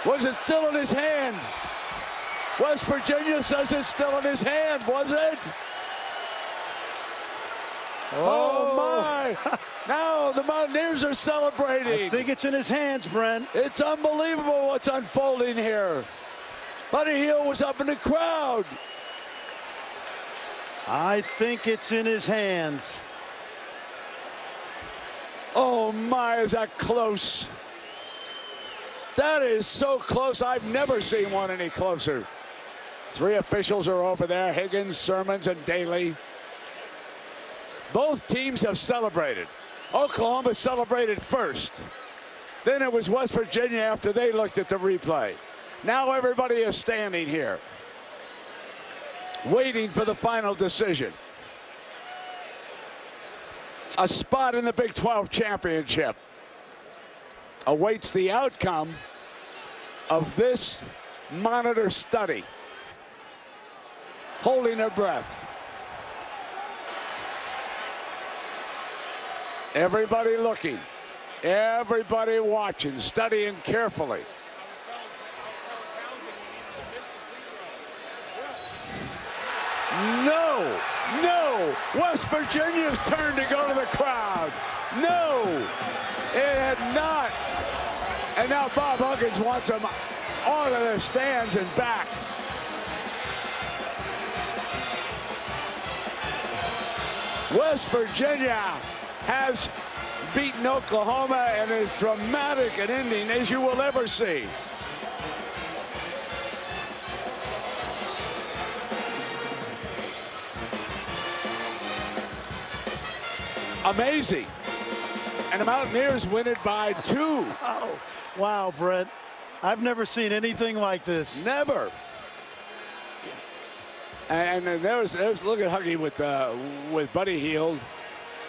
Was it still in his hand? West Virginia says it's still in his hand, was it? Oh my! Now the Mountaineers are celebrating. I think it's in his hands, Brent. It's unbelievable what's unfolding here. Buddy Hield was up in the crowd. I think it's in his hands. Oh my, is that close? That is so close. I've never seen one any closer. 3 officials are over there, Higgins, Sermons, and Daly. Both teams have celebrated. Oklahoma celebrated first. Then it was West Virginia after they looked at the replay. Now everybody is standing here, waiting for the final decision. A spot in the Big 12 championship awaits the outcome of this monitor study. Holding their breath. Everybody looking. Everybody watching, studying carefully. No, no. West Virginia's turn to go to the crowd. No, it had not. And now Bob Huggins wants them out of their stands and back. West Virginia has beaten Oklahoma and as dramatic an ending as you will ever see. Amazing. And the Mountaineers win it by 2. Oh, wow, Brent. I've never seen anything like this. Never. And there's look at Huggy with Buddy Hield,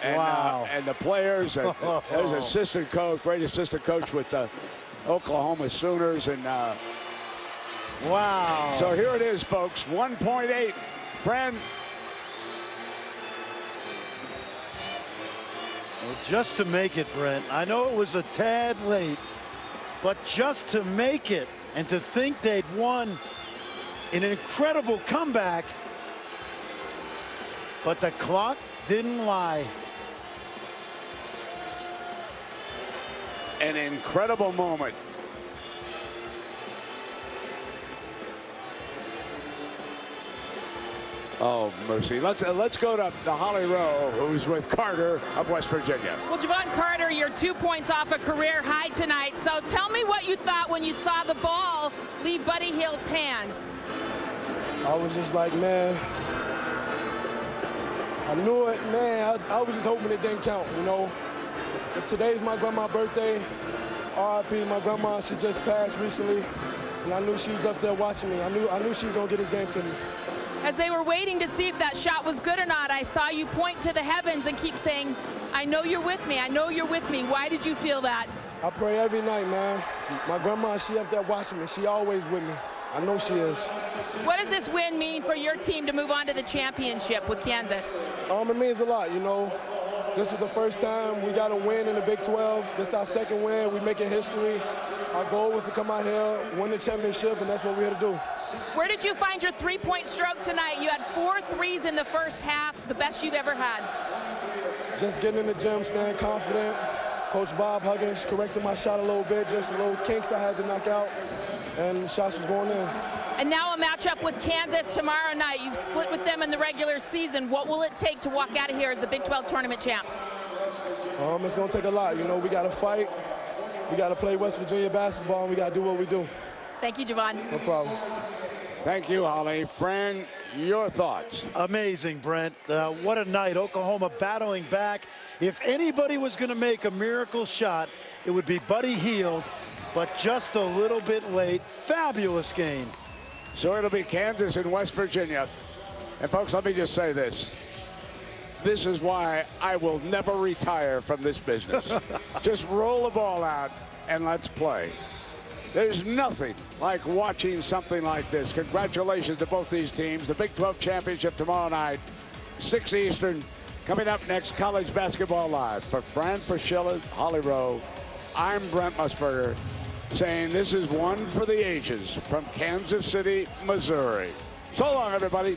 and wow. And the players. And there's assistant coach, great assistant coach with the Oklahoma Sooners, and wow. So here it is, folks. 1.8, friend. Well, just to make it, Brent. I know it was a tad late, but just to make it and to think they'd won an incredible comeback, but the clock didn't lie. An incredible moment. Oh, mercy. Let's go to Holly Rowe, who's with Carter of West Virginia. Well, Javon Carter, you're 2 points off a career high tonight. So tell me what you thought when you saw the ball leave Buddy Hield's hands. I was just like, man, I knew it, man. I was just hoping it didn't count, you know. Today's my grandma's birthday. R.I.P. My grandma, she just passed recently, and I knew she was up there watching me. I knew she was gonna get this game to me. As they were waiting to see if that shot was good or not, I saw you point to the heavens and keep saying, I know you're with me, I know you're with me. Why did you feel that? I pray every night, man. My grandma, she up there watching me. She always with me. I know she is. What does this win mean for your team to move on to the championship with Kansas? It means a lot, you know. This was the first time we got a win in the Big 12. This is our second win. We're making history. Our goal was to come out here, win the championship, and that's what we're here to do. Where did you find your three-point stroke tonight? You had 4 threes in the first half, the best you've ever had. Just getting in the gym, staying confident. Coach Bob Huggins corrected my shot a little bit, just a little kinks I had to knock out, and the shots was going in. And now a matchup with Kansas tomorrow night. You split with them in the regular season. What will it take to walk out of here as the Big 12 tournament champs? It's going to take a lot. You know, we got to fight. We got to play West Virginia basketball, and we got to do what we do. Thank you, Javon. No problem. Thank you, Holly. Fran, your thoughts? Amazing, Brent. What a night. Oklahoma battling back. If anybody was going to make a miracle shot, it would be Buddy Hield, but just a little bit late. Fabulous game. So it'll be Kansas and West Virginia. And folks, let me just say this. This is why I will never retire from this business. Just roll the ball out and let's play. There's nothing like watching something like this. Congratulations to both these teams. The Big 12 championship tomorrow night, 6 Eastern. Coming up next, College Basketball Live. For Fran Fraschilla, Holly Rowe, I'm Brent Musburger, saying this is one for the ages from Kansas City, Missouri. So long, everybody.